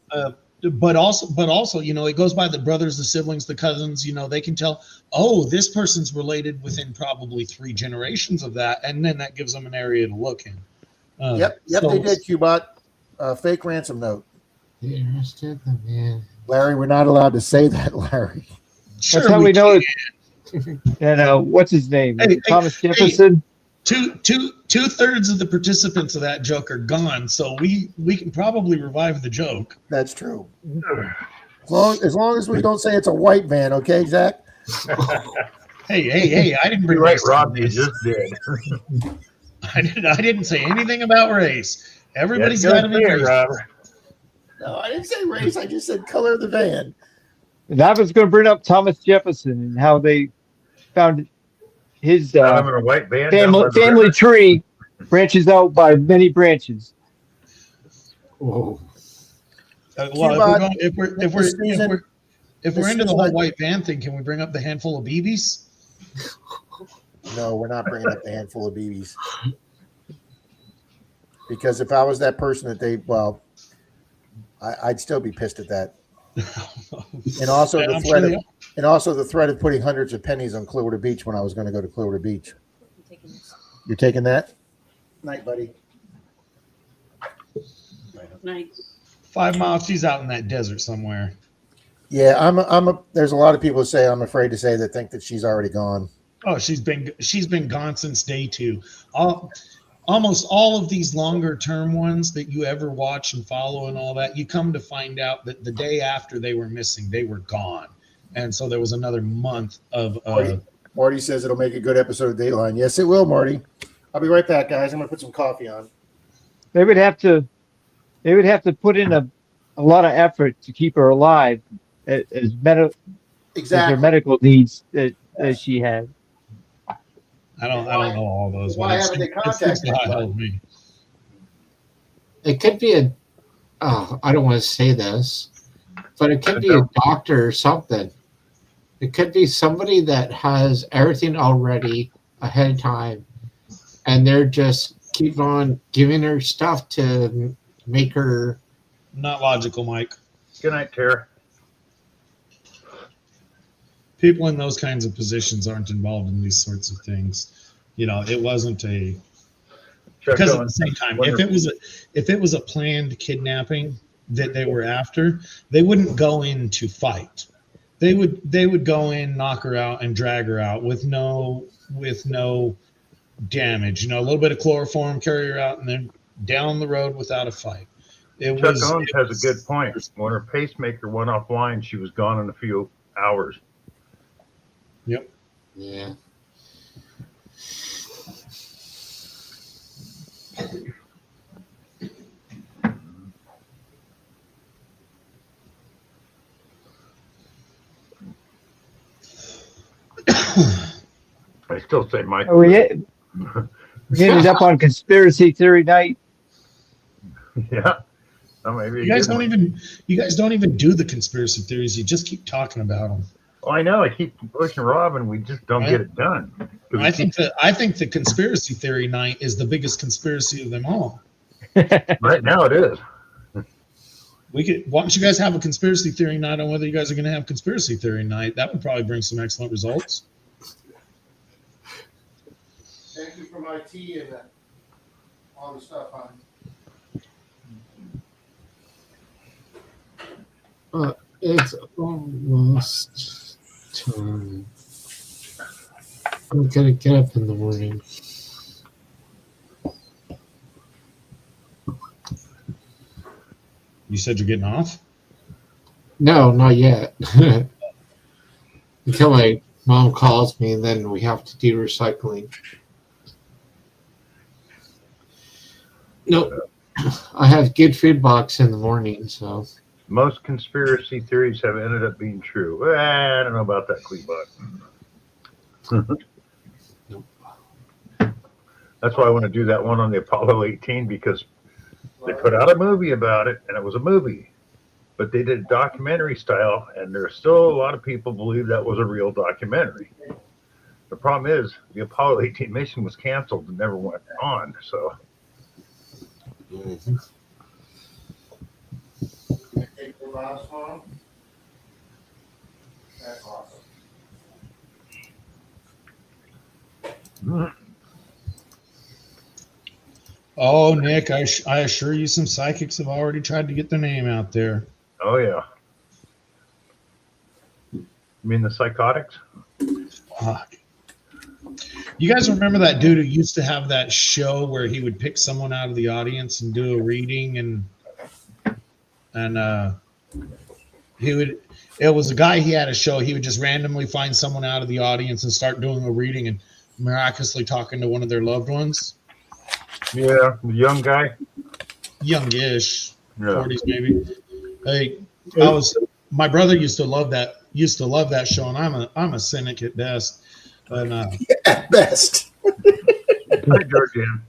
But also, it goes by the brothers, the siblings, the cousins. They can tell. Oh, this person's related within probably 3 generations of that, and then that gives them an area to look in. Yep, so- they did, Cubot. Fake ransom note. They arrested the man. Larry, we're not allowed to say that, Larry. Sure, That's how we know can. it. And what's his name? Hey, Thomas Jefferson. Two-thirds of the participants of that joke are gone, so we can probably revive the joke. That's true. As long as we don't say it's a white van, okay, Zach? Hey! I didn't bring You're right, race to Rob. You this. just did. I didn't say anything about race. Everybody's Yes, got to be you're racist. Rob. No, I didn't say race. I just said color of the van. And I was going to bring up Thomas Jefferson and how they found his I'm in a white van. down by the family river. tree branches out by many branches. Whoa. Well, if we're This season- into the season, whole white van thing, can we bring up the handful of BBs? No, we're not bringing up the handful of BBs. Because if I was that person I'd still be pissed at that. And also Yeah, the I'm threat sure of, and also the threat of putting hundreds of pennies on Clearwater Beach when I was going to go to Clearwater Beach. I'm taking this. You're taking that? Night, buddy. Night. 5 miles. She's out in that desert somewhere. Yeah, there's a lot of people who say I'm afraid to say that think that she's already gone. Oh, she's been gone since day 2. Almost all of these longer term ones that you ever watch and follow and all that, you come to find out that the day after they were missing, they were gone, and so there was another month of. Marty says it'll make a good episode of Dateline. Yes, it will, Marty. I'll be right back, guys. I'm gonna put some coffee on. They would have to put in a lot of effort to keep her alive as their Exactly. medical needs that she had. I don't know all those. Why but haven't they it seems to contacted help me. It could be a. Oh, I don't want to say this, but it could be a doctor or something. It could be somebody that has everything already ahead of time, and they're just keep on giving her stuff to make her. Not logical, Mike. Good night, Tara. People in those kinds of positions aren't involved in these sorts of things. You know, it wasn't a Chuck because at Owens. the same time, Wonder- if it was a planned kidnapping that they were after, they wouldn't go in to fight. They would go in, knock her out, and drag her out with no damage. You know, a little bit of chloroform, carry her out, and then down the road without a fight. Chuck Owens has a good point. When her pacemaker went offline, she was gone in a few hours. Yep. Yeah. I still say Mike. Oh, we ended up on conspiracy theory night. Yeah. Oh, maybe You guys don't even do the conspiracy theories. You just keep talking about them. Oh, I know. I keep pushing Rob, and we just don't get it done. I think the conspiracy theory night is the biggest conspiracy of them all. Right now it is. Why don't you guys have a conspiracy theory night on whether you guys are going to have conspiracy theory night? That would probably bring some excellent results. Thank you for my tea and all the stuff on. It's almost time. I'm gonna get up in the morning. You said you're getting off? No, not yet. Until my mom calls me, and then we have to do recycling. Nope. I have good food box in the morning, so. Most conspiracy theories have ended up being true. I don't know about that, Clevebuck. That's why I want to do that one on the Apollo 18, because they put out a movie about it, and it was a movie. But they did documentary style, and there's still a lot of people believe that was a real documentary. The problem is the Apollo 18 mission was canceled and never went on, so. Mm-hmm. Take the last one. That's awesome. Oh, Nick, I assure you some psychics have already tried to get their name out there. Oh, yeah. You mean the psychotics? Fuck. You guys remember that dude who used to have that show where he would pick someone out of the audience and do a reading, and it was a guy, he had a show, he would just randomly find someone out of the audience and start doing a reading and miraculously talking to one of their loved ones. Yeah, the young guy. Youngish, Yeah. 40s maybe. Hey, my brother used to love that show, and I'm a cynic at best. And At best. Hi, Georgian.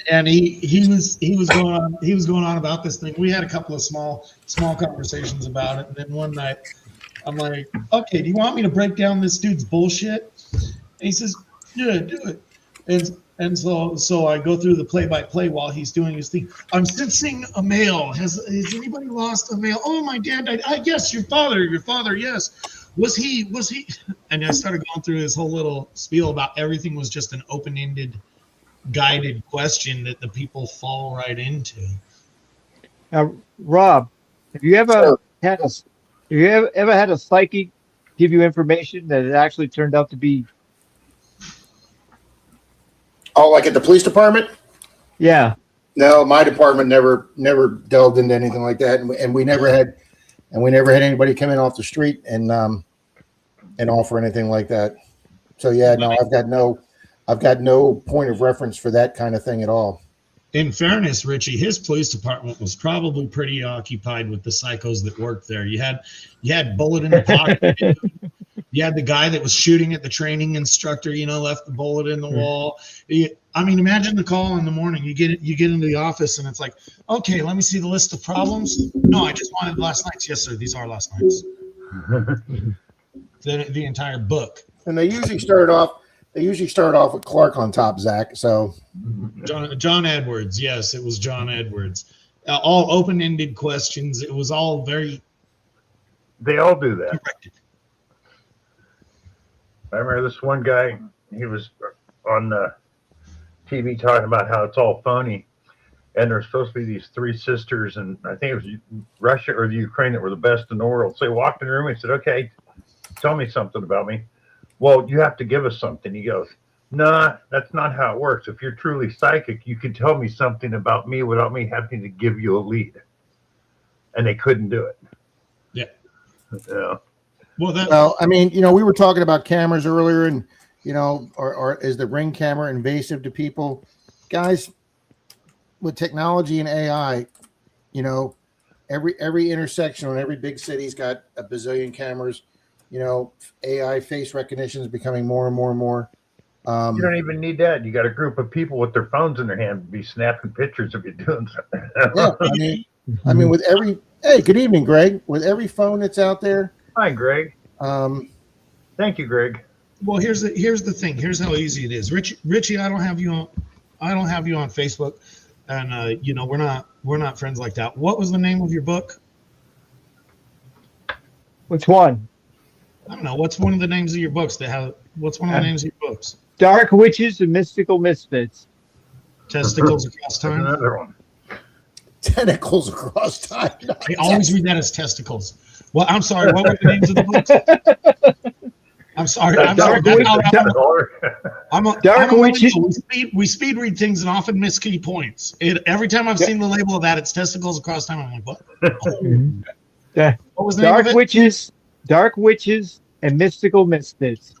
and he was going on about this thing. We had a couple of small conversations about it, and then one night I'm like, okay, do you want me to break down this dude's bullshit? And he says, yeah, do it. And so I go through the play-by-play while he's doing his thing. I'm sensing a male. Has anybody lost a male? Oh, my dad died. Yes, your father, yes. Was he? And I started going through his whole little spiel about everything was just an open-ended, guided question that the people fall right into. Now, Rob, have you ever had a psychic give you information that it actually turned out to be? Oh, like at the police department? Yeah. No, my department never delved into anything like that, and we never had anybody come in off the street and offer anything like that. So yeah, no, I've got no point of reference for that kind of thing at all. In fairness, Richie, his police department was probably pretty occupied with the psychos that worked there. You had Bullet in the Pocket. You had the guy that was shooting at the training instructor, left the bullet in the wall. I mean, imagine the call in the morning. You get into the office and it's like, okay, let me see the list of problems. No, I just wanted last night's. Yes, sir. These are last night's. the entire book. And they usually start off with Clark on top, Zach. So John Edwards. Yes, it was John Edwards. All open-ended questions. It was all very. They all do that. Directed. I remember this one guy, he was on the TV talking about how it's all phony. And there's supposed to be these three sisters, and I think it was Russia or the Ukraine that were the best in the world. So he walked in the room and he said, okay, tell me something about me. Well, you have to give us something. He goes, nah, that's not how it works. If you're truly psychic, you can tell me something about me without me having to give you a lead. And they couldn't do it. Yeah. Yeah. Well, I mean, we were talking about cameras earlier, and or is the Ring camera invasive to people? Guys, with technology and AI, every intersection in every big city's got a bazillion cameras. AI face recognition is becoming more and more and more. You don't even need that. You got a group of people with their phones in their hand be snapping pictures of you doing something. Yeah, I mean, with every good evening, Greg. With every phone that's out there. Hi, Greg. Thank you, Greg. Well, here's the thing. Here's how easy it is. Richie, I don't have you on Facebook, and we're not friends like that. What was the name of your book? Which one? I don't know. What's one of the names of your books? What's one of the names of your books? Dark Witches and Mystical Misfits. Testicles Across Time. Another one. Tentacles Across Time. I always read that as testicles. Well, I'm sorry. What were the names of the books? I'm sorry. Dark Witches. We speed read things and often miss key points. Every time I've seen the label of that, it's Testicles Across Time. I'm like, what? What was the name of it? Dark Witches and Mystical Misfits.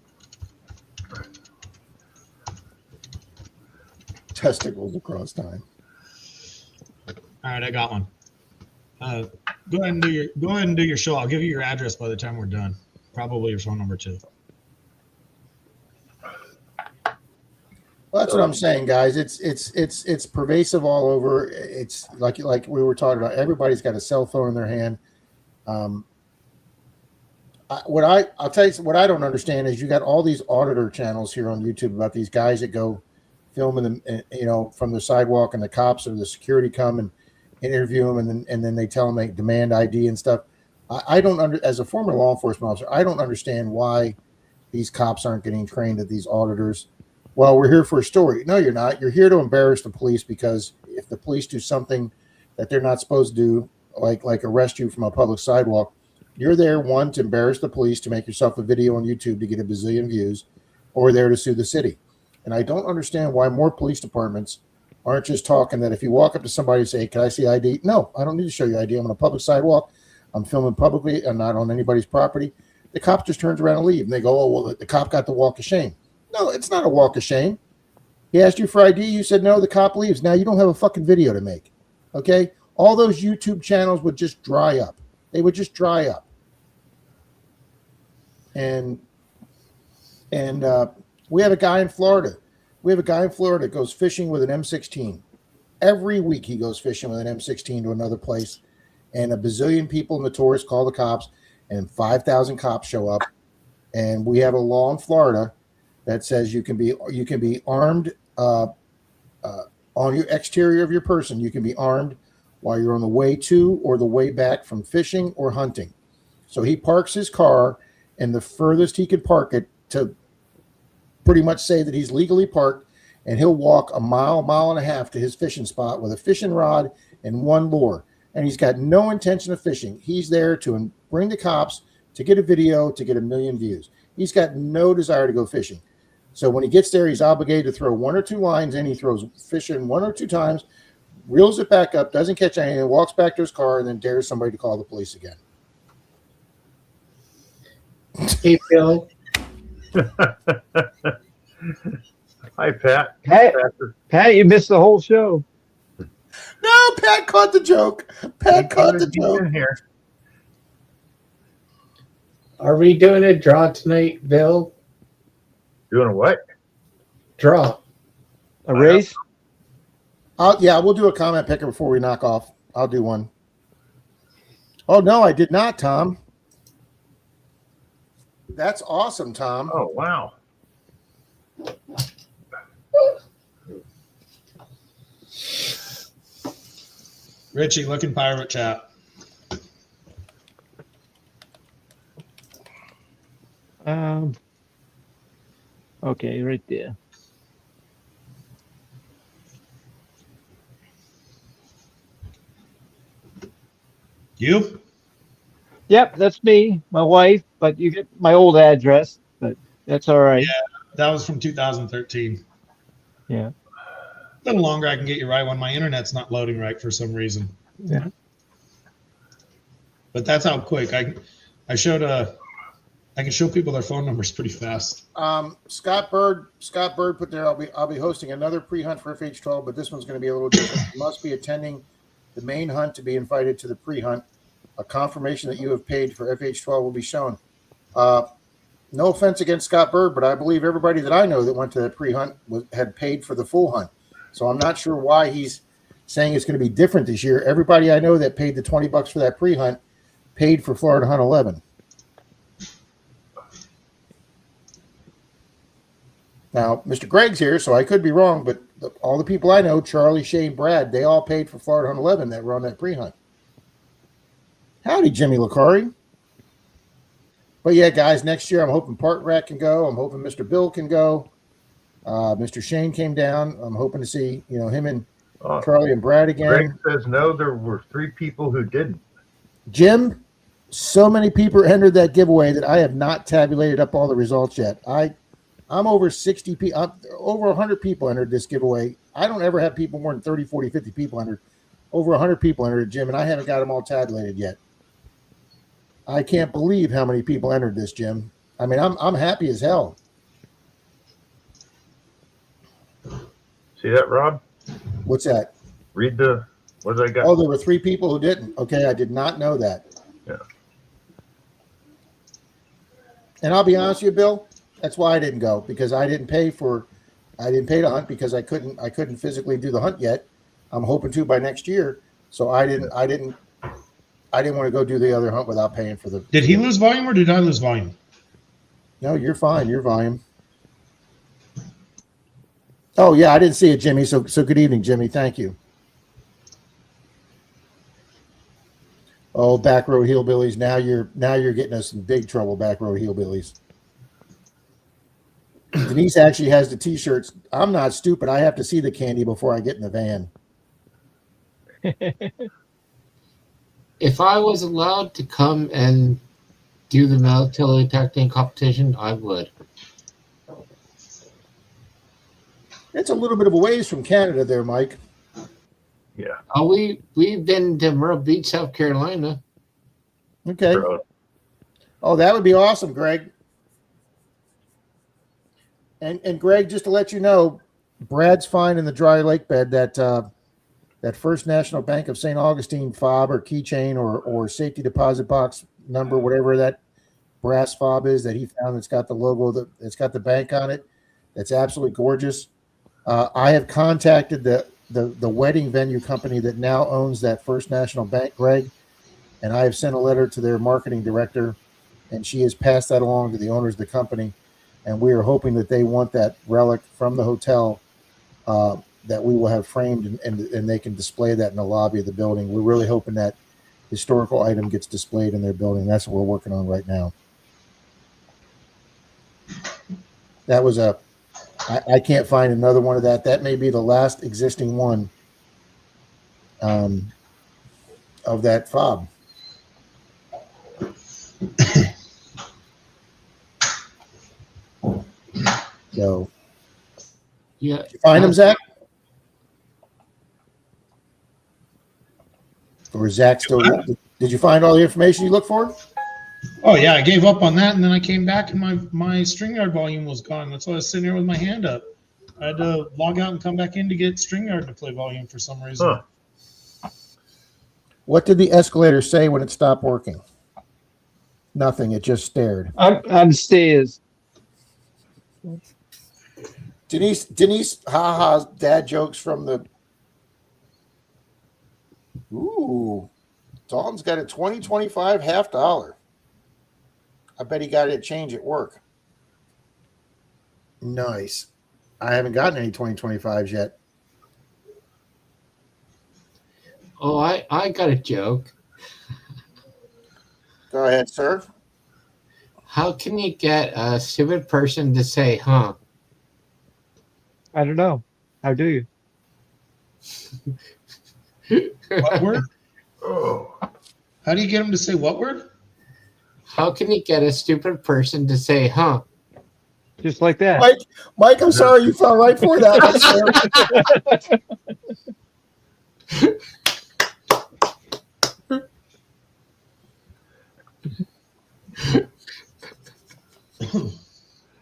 Testicles Across Time. All right, I got one. Go ahead and do your show. I'll give you your address by the time we're done. Probably your phone number too. Well, that's what I'm saying, guys. It's pervasive all over. It's like we were talking about. Everybody's got a cell phone in their hand. I'll tell you what I don't understand is you got all these auditor channels here on YouTube about these guys that go filming them, from the sidewalk, and the cops or the security come and interview them, and then they tell them they demand ID and stuff. I don't as a former law enforcement officer, I don't understand why these cops aren't getting trained at these auditors. Well, we're here for a story. No, you're not. You're here to embarrass the police, because if the police do something that they're not supposed to do, like arrest you from a public sidewalk, you're there, one, to embarrass the police, to make yourself a video on YouTube to get a bazillion views, or there to sue the city. And I don't understand why more police departments aren't just talking that if you walk up to somebody and say, can I see ID? No, I don't need to show you ID. I'm on a public sidewalk. I'm filming publicly. I'm not on anybody's property. The cop just turns around and leave. And they go, oh, well, the cop got the walk of shame. No, it's not a walk of shame. He asked you for ID. You said no. The cop leaves. Now you don't have a fucking video to make. Okay? All those YouTube channels would just dry up. They would just dry up. And we have a guy in Florida. That goes fishing with an M16. Every week he goes fishing with an M16 to another place. And a bazillion people in the tourists call the cops, and 5,000 cops show up. And we have a law in Florida that says you can be armed on your exterior of your person. You can be armed while you're on the way to or the way back from fishing or hunting. So he parks his car, and the furthest he could park it to pretty much say that he's legally parked, and he'll walk a mile and a half to his fishing spot with a fishing rod and one lure. And he's got no intention of fishing. He's there to bring the cops, to get a video, to get 1 million views. He's got no desire to go fishing. So when he gets there, he's obligated to throw 1 or 2 lines in. He throws fish in 1 or 2 times, reels it back up, doesn't catch anything, walks back to his car, and then dares somebody to call the police again. Hey, Phil. Hi, Pat. Pat, you missed the whole show. No, Pat caught the joke. Pat caught the joke. Here. Are we doing a draw tonight, Bill? Doing a what? Draw. A race? Yeah, we'll do a comment picker before we knock off. I'll do one. Oh no, I did not, Tom. That's awesome, Tom. Oh, wow. Richie, look in pirate chat. Okay, right there. You? Yep, that's me, my wife, but you get my old address, but that's all right. That was from 2013. Yeah. A little longer I can get you right when my internet's not loading right for some reason. Yeah. But that's how quick I can show people their phone numbers pretty fast. Scott Bird put there. I'll be hosting another pre-hunt for FH12, but this one's going to be a little different. You must be attending the main hunt to be invited to the pre-hunt. A confirmation that you have paid for FH12 will be shown. No offense against Scott Bird, but I believe everybody that I know that went to that pre-hunt had paid for the full hunt. So I'm not sure why he's saying it's going to be different this year. Everybody I know that paid the $20 for that pre-hunt paid for Florida Hunt 11. Now, Mr. Gregg's here, so I could be wrong, but all the people I know, Charlie, Shane, Brad, they all paid for Florida Hunt 11 that were on that pre-hunt. Howdy, Jimmy Lacari. But yeah, guys, next year I'm hoping Part Rat can go. I'm hoping Mr. Bill can go. Mr. Shane came down. I'm hoping to see, him and Charlie and Brad again. Greg says no, there were 3 people who didn't. Jim, so many people entered that giveaway that I have not tabulated up all the results yet. I'm over 60 people, over 100 people entered this giveaway. I don't ever have people more than 30, 40, 50 people entered. Over 100 people entered, Jim, and I haven't got them all tabulated yet. I can't believe how many people entered this, Jim. I mean, I'm happy as hell. See that, Rob? What's that? Read what I got. Oh, there were 3 people who didn't. Okay, I did not know that. Yeah. And I'll be honest with you, Bill, that's why I didn't go, because I didn't pay to hunt because I couldn't physically do the hunt yet. I'm hoping to by next year. So I didn't want to go do the other hunt without paying for the. Did he lose volume or did I lose volume? No, you're fine. Your volume. Oh yeah, I didn't see it, Jimmy. So good evening, Jimmy. Thank you. Oh, Back Road Hillbillies. Now you're getting us in big trouble, Back Road Hillbillies. Denise actually has the T-shirts. I'm not stupid. I have to see the candy before I get in the van. If I was allowed to come and do the military detecting competition, I would. It's a little bit of a ways from Canada there, Mike. Yeah. Oh, we've been to Myrtle Beach, South Carolina. Okay. Bro. Oh, that would be awesome, Greg. And Greg, just to let you know, Brad's finding in the dry lake bed that First National Bank of St. Augustine fob or keychain or safety deposit box number, whatever that brass fob is that he found that's got the logo, that's got the bank on it. That's absolutely gorgeous. I have contacted the wedding venue company that now owns that First National Bank, Greg, and I have sent a letter to their marketing director, and she has passed that along to the owners of the company. And we are hoping that they want that relic from the hotel that we will have framed and they can display that in the lobby of the building. We're really hoping that historical item gets displayed in their building. That's what we're working on right now. That was I can't find another one of that. That may be the last existing one of that fob. So, Yeah. did you find them, Zach? Or is Zach still? Did you find all the information you looked for? Oh yeah, I gave up on that, and then I came back, and my StringYard volume was gone. That's why I was sitting here with my hand up. I had to log out and come back in to get StringYard to play volume for some reason. Huh. What did the escalator say when it stopped working? Nothing. It just stared. I'm stairs. Denise, haha, dad jokes from the. Ooh, Dalton's got a 2025 $50. I bet he got it at change at work. Nice. I haven't gotten any 2025s yet. Oh, I got a joke. Go ahead, sir. How can you get a stupid person to say, huh? I don't know. How do you? What word? Oh, How do you get them to say what word? How can you get a stupid person to say, huh? Just like that. Mike, I'm sorry you fell right for that.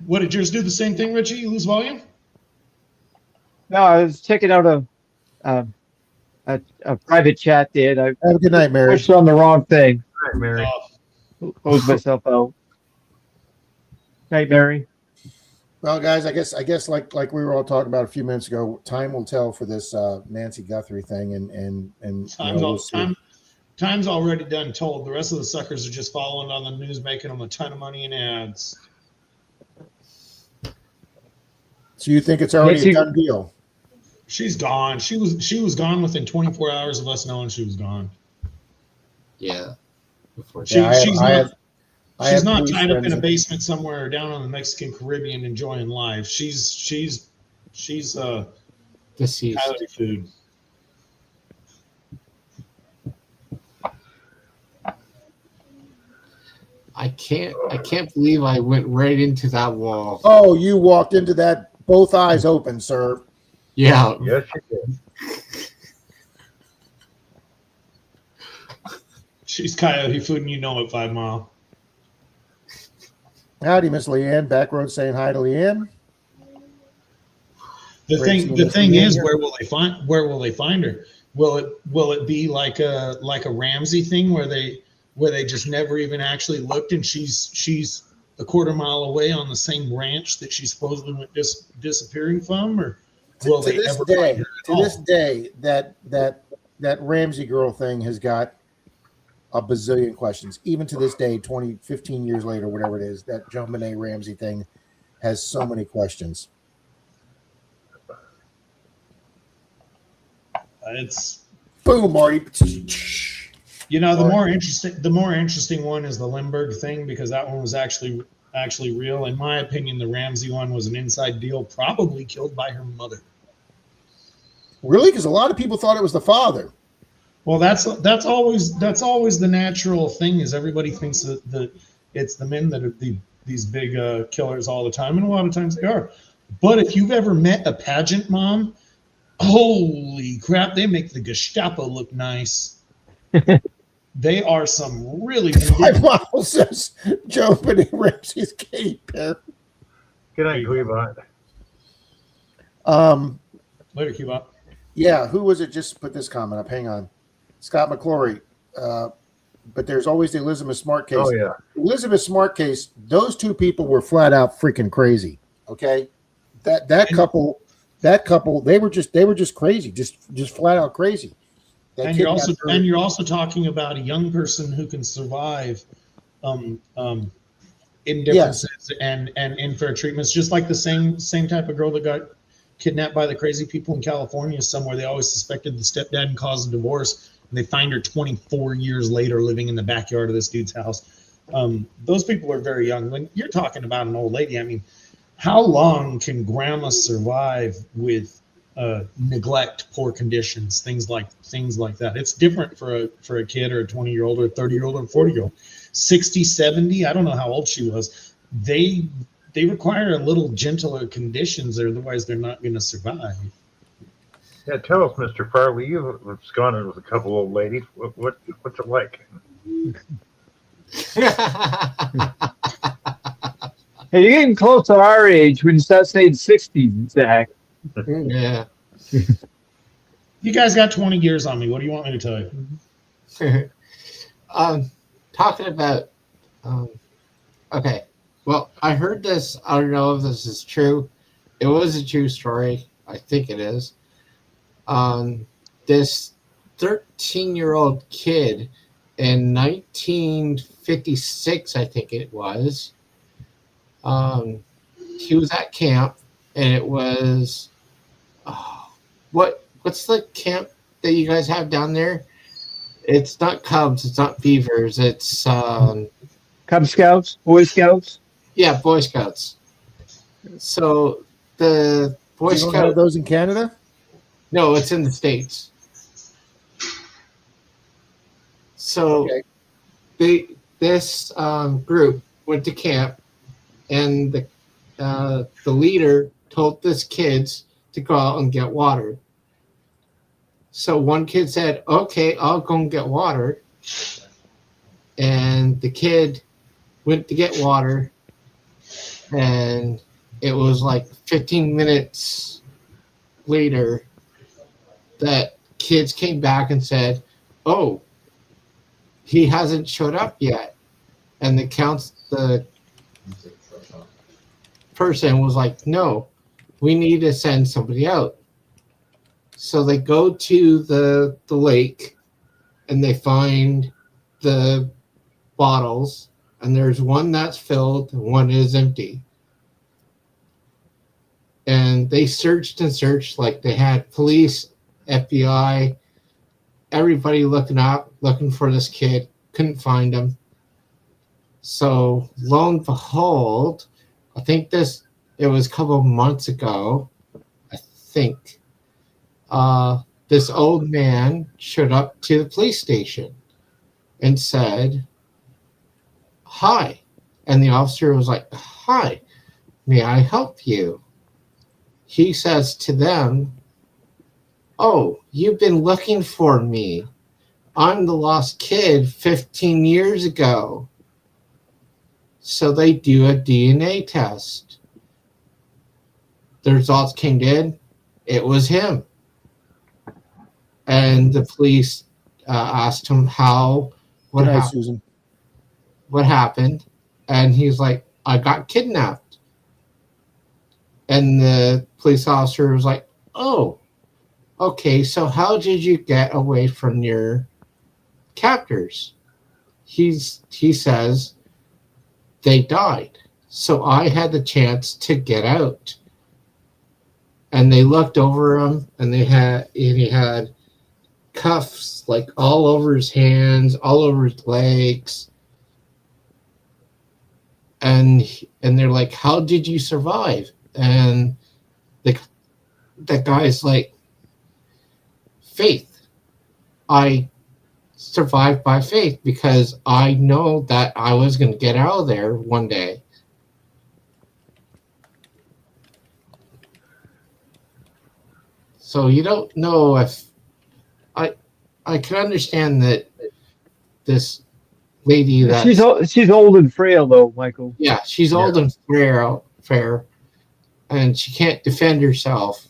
What did yours do? The same thing, Richie? You lose volume? No, I was checking out a private chat there. And I Have a good night, Mary. pushed on the wrong thing. all right, Mary. Closed myself out. Night, Mary. Well, guys, I guess like we were all talking about a few minutes ago, time will tell for this Nancy Guthrie thing, and we'll see. Time's already done told. The rest of the suckers are just following on the news, making them a ton of money in ads. So you think it's already Nancy- a done deal? She's gone. She was gone within 24 hours of us knowing she was gone. Yeah. Before She- she's not- I She's have not police tied up in friends a that- basement somewhere down on the Mexican Caribbean enjoying life. She's deceased. coyote food. I can't believe I went right into that wall. Oh, you walked into that both eyes open, sir. Yeah. Yes, you did. She's coyote food, and you know it, 5 Mile. Howdy, Miss Leanne. Back road saying hi to Leanne. The thing is, where will they find her? Will it be like a Ramsey thing where they just never even actually looked, and she's a quarter mile away on the same ranch that she supposedly went disappearing from, or will to they this ever day, find her at to all? this day, that Ramsey girl thing has got a bazillion questions. Even to this day, 20, 15 years later, whatever it is, that Joe Benet Ramsey thing has so many questions. It's Boom, Marty. the more interesting one is the Lindbergh thing, because that one was actually real. In my opinion, the Ramsey one was an inside deal, probably killed by her mother. Really? Because a lot of people thought it was the father. Well, that's always the natural thing, is everybody thinks that it's the men that are these big killers all the time, and a lot of times they are. But if you've ever met a pageant mom, holy crap, they make the Gestapo look nice. They are some really. My mom says Joe Benet Ramsey's Katy Perry. Good night, Cleveland. Later, Cuba. Yeah, who was it? Just put this comment up. Hang on. Scott McClory. But there's always the Elizabeth Smart case. Oh yeah. Elizabeth Smart case, those two people were flat out freaking crazy. Okay. That couple, they were just crazy, just flat out crazy. That And kid you're got also talking about a young person who can survive indifferences and unfair treatments, just like the same type of girl that got kidnapped by the crazy people in California somewhere. They always suspected the stepdad and caused a divorce, and they find her 24 years later living in the backyard of this dude's house. Those people are very young. When you're talking about an old lady, I mean, how long can grandma survive with neglect, poor conditions, things like that? It's different for a kid or a 20-year-old or a 30-year-old or a 40-year-old. 60, 70, I don't know how old she was. They require a little gentler conditions, or otherwise they're not going to survive. Yeah, tell us, Mr. Farley, you've gone with a couple old ladies. What's it like? Hey, you're getting close to our age when you start saying 60s, Zach. Yeah. You guys got 20 years on me. What do you want me to tell you? Talking about Okay. Well, I heard this. I don't know if this is true. It was a true story. I think it is. This 13-year-old kid in 1956, I think it was. He was at camp, and it was what's the camp that you guys have down there? It's not Cubs. It's not Beavers. It's Cub Scouts, Boy Scouts. yeah, Boy Scouts. So the Boy You don't have Scout. those in Canada? No, it's in the States. So Okay. this group went to camp, and the leader told this kids to go out and get water. So one kid said, "Okay, I'll go and get water," and the kid went to get water, and it was like 15 minutes later that kids came back and said, "Oh, he hasn't showed up yet," and the person was like, "No, we need to send somebody out." So they go to the lake, and they find the bottles, and there's one that's filled and one is empty. And they searched and searched, like they had police, FBI, everybody looking for this kid, couldn't find him. So lo and behold, I think it was a couple of months ago, I think, this old man showed up to the police station and said, "Hi." And the officer was like, "Hi, may I help you?" He says to them, "Oh, you've been looking for me. I'm the lost kid 15 years ago." So they do a DNA test. The results came in. It was him. And the police asked him what Good night, happened. Susan. What happened? And he's like, "I got kidnapped." And the police officer was like, "Oh, okay, so how did you get away from your captors?" He says, "They died. So I had the chance to get out." And they looked over him, and he had cuffs like all over his hands, all over his legs. And they're like, "How did you survive?" And the guy's like, "Faith. I survived by faith because I know that I was going to get out of there one day." So you don't know if I can understand that this lady that She's old and frail though, Michael. yeah, she's old and fair, and she can't defend herself.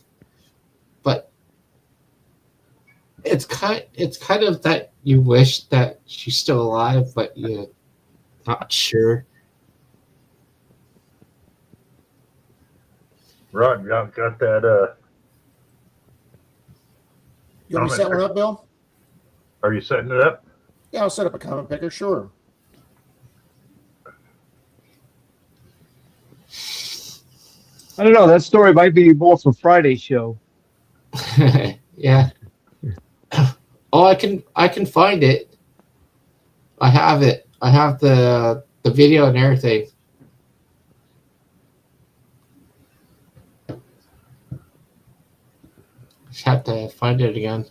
But it's kind of that you wish that she's still alive, but you're not sure. Rod, got that? You want me to set one up, Bill? Are you setting it up? Yeah, I'll set up a comment picker, sure. I don't know. That story might be more for Friday's show. Yeah. Oh, I can find it. I have it. I have the video and everything. Just have to find it again.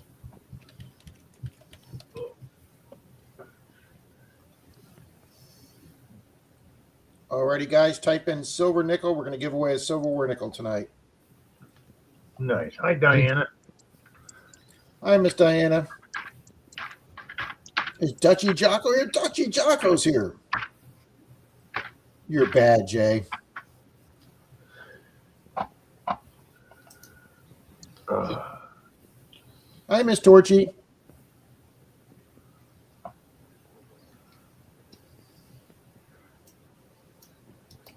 Alrighty, guys, type in silver nickel. We're going to give away a silverware nickel tonight. Nice. Hi, Diana. Hi, Miss Diana. Is Dutchy Jocko here? Dutchy Jocko's here. You're bad, Jay. Hi, Miss Torchy.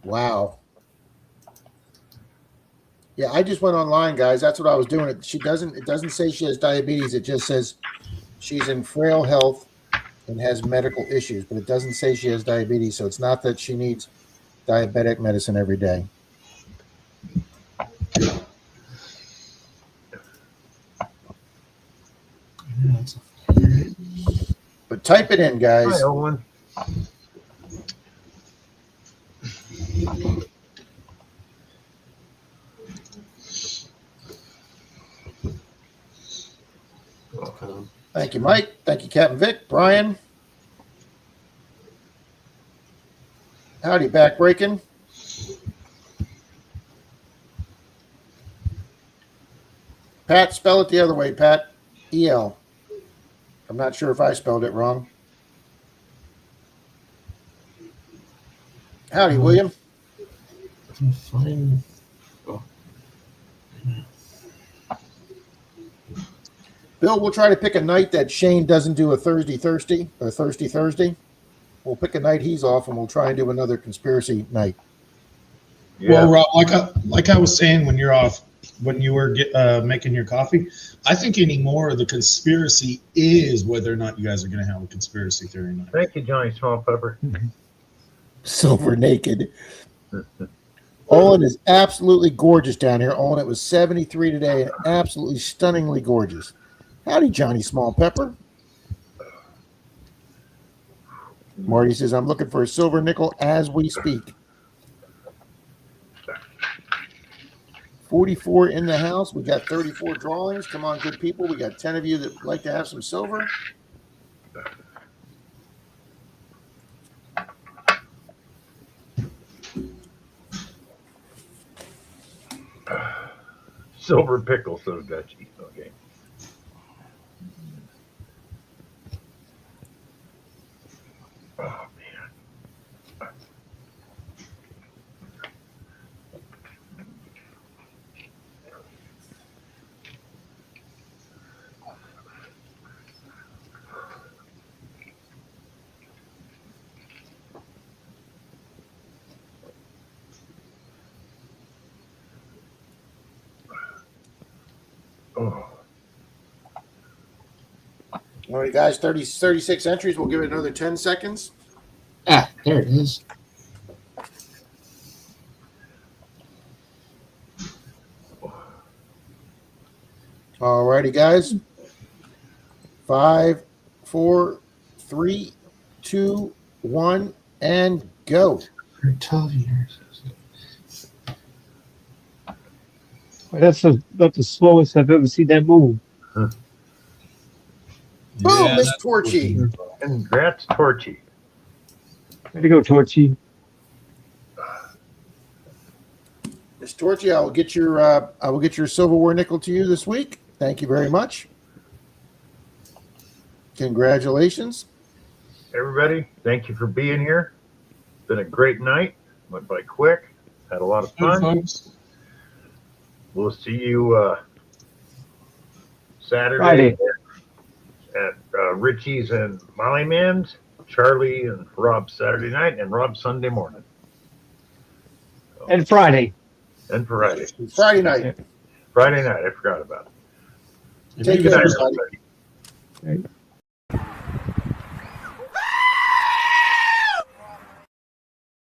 Wow. Yeah, I just went online, guys. That's what I was doing. It doesn't say she has diabetes. It just says she's in frail health and has medical issues, but it doesn't say she has diabetes. So it's not that she needs diabetic medicine every day. But type it in, guys. Hi, Owen. Thank you, Mike. Thank you, Captain Vic. Brian. Howdy, backbreaking. Pat, spell it the other way, Pat. E-L. I'm not sure if I spelled it wrong. Howdy, William. Fine. Bill, we'll try to pick a night that Shane doesn't do a Thursday Thursday. We'll pick a night he's off, and we'll try and do another conspiracy night. Yeah. Well, Rob, like I was saying when you're off, when you were making your coffee, I think anymore the conspiracy is whether or not you guys are going to have a conspiracy theory night. Thank you, Johnny Small Pepper. Silver naked. Olin is absolutely gorgeous down here. Olin, it was 73 today and absolutely stunningly gorgeous. Howdy, Johnny Small Pepper. Marty says, I'm looking for a silver nickel as we speak. 44 in the house. We got 34 drawings. Come on, good people. We got 10 of you that like to have some silver. Silver pickle, so Dutchy. Okay. Oh, man. Oh. All right, guys, 36 entries. We'll give it another 10 seconds. Ah, there it is. All righty, guys. 5, 4, 3, 2, 1, and go. For 12 years. That's about the slowest I've ever seen that move. Boom, Yeah, Miss Torchy. Congrats, Torchy. Way to go, Torchy. Miss Torchy, I will get your silverware nickel to you this week. Thank you very much. Congratulations. Everybody, thank you for being here. Been a great night. Went by quick. Had a lot of Hey, fun. folks. We'll see you Saturday Friday. at Richie's and Molly Man's. Charlie and Rob Saturday night, and Rob Sunday morning. And Friday. And Friday. Friday night. Friday night, I forgot about it. Take Good care, night, everybody. everybody. Right.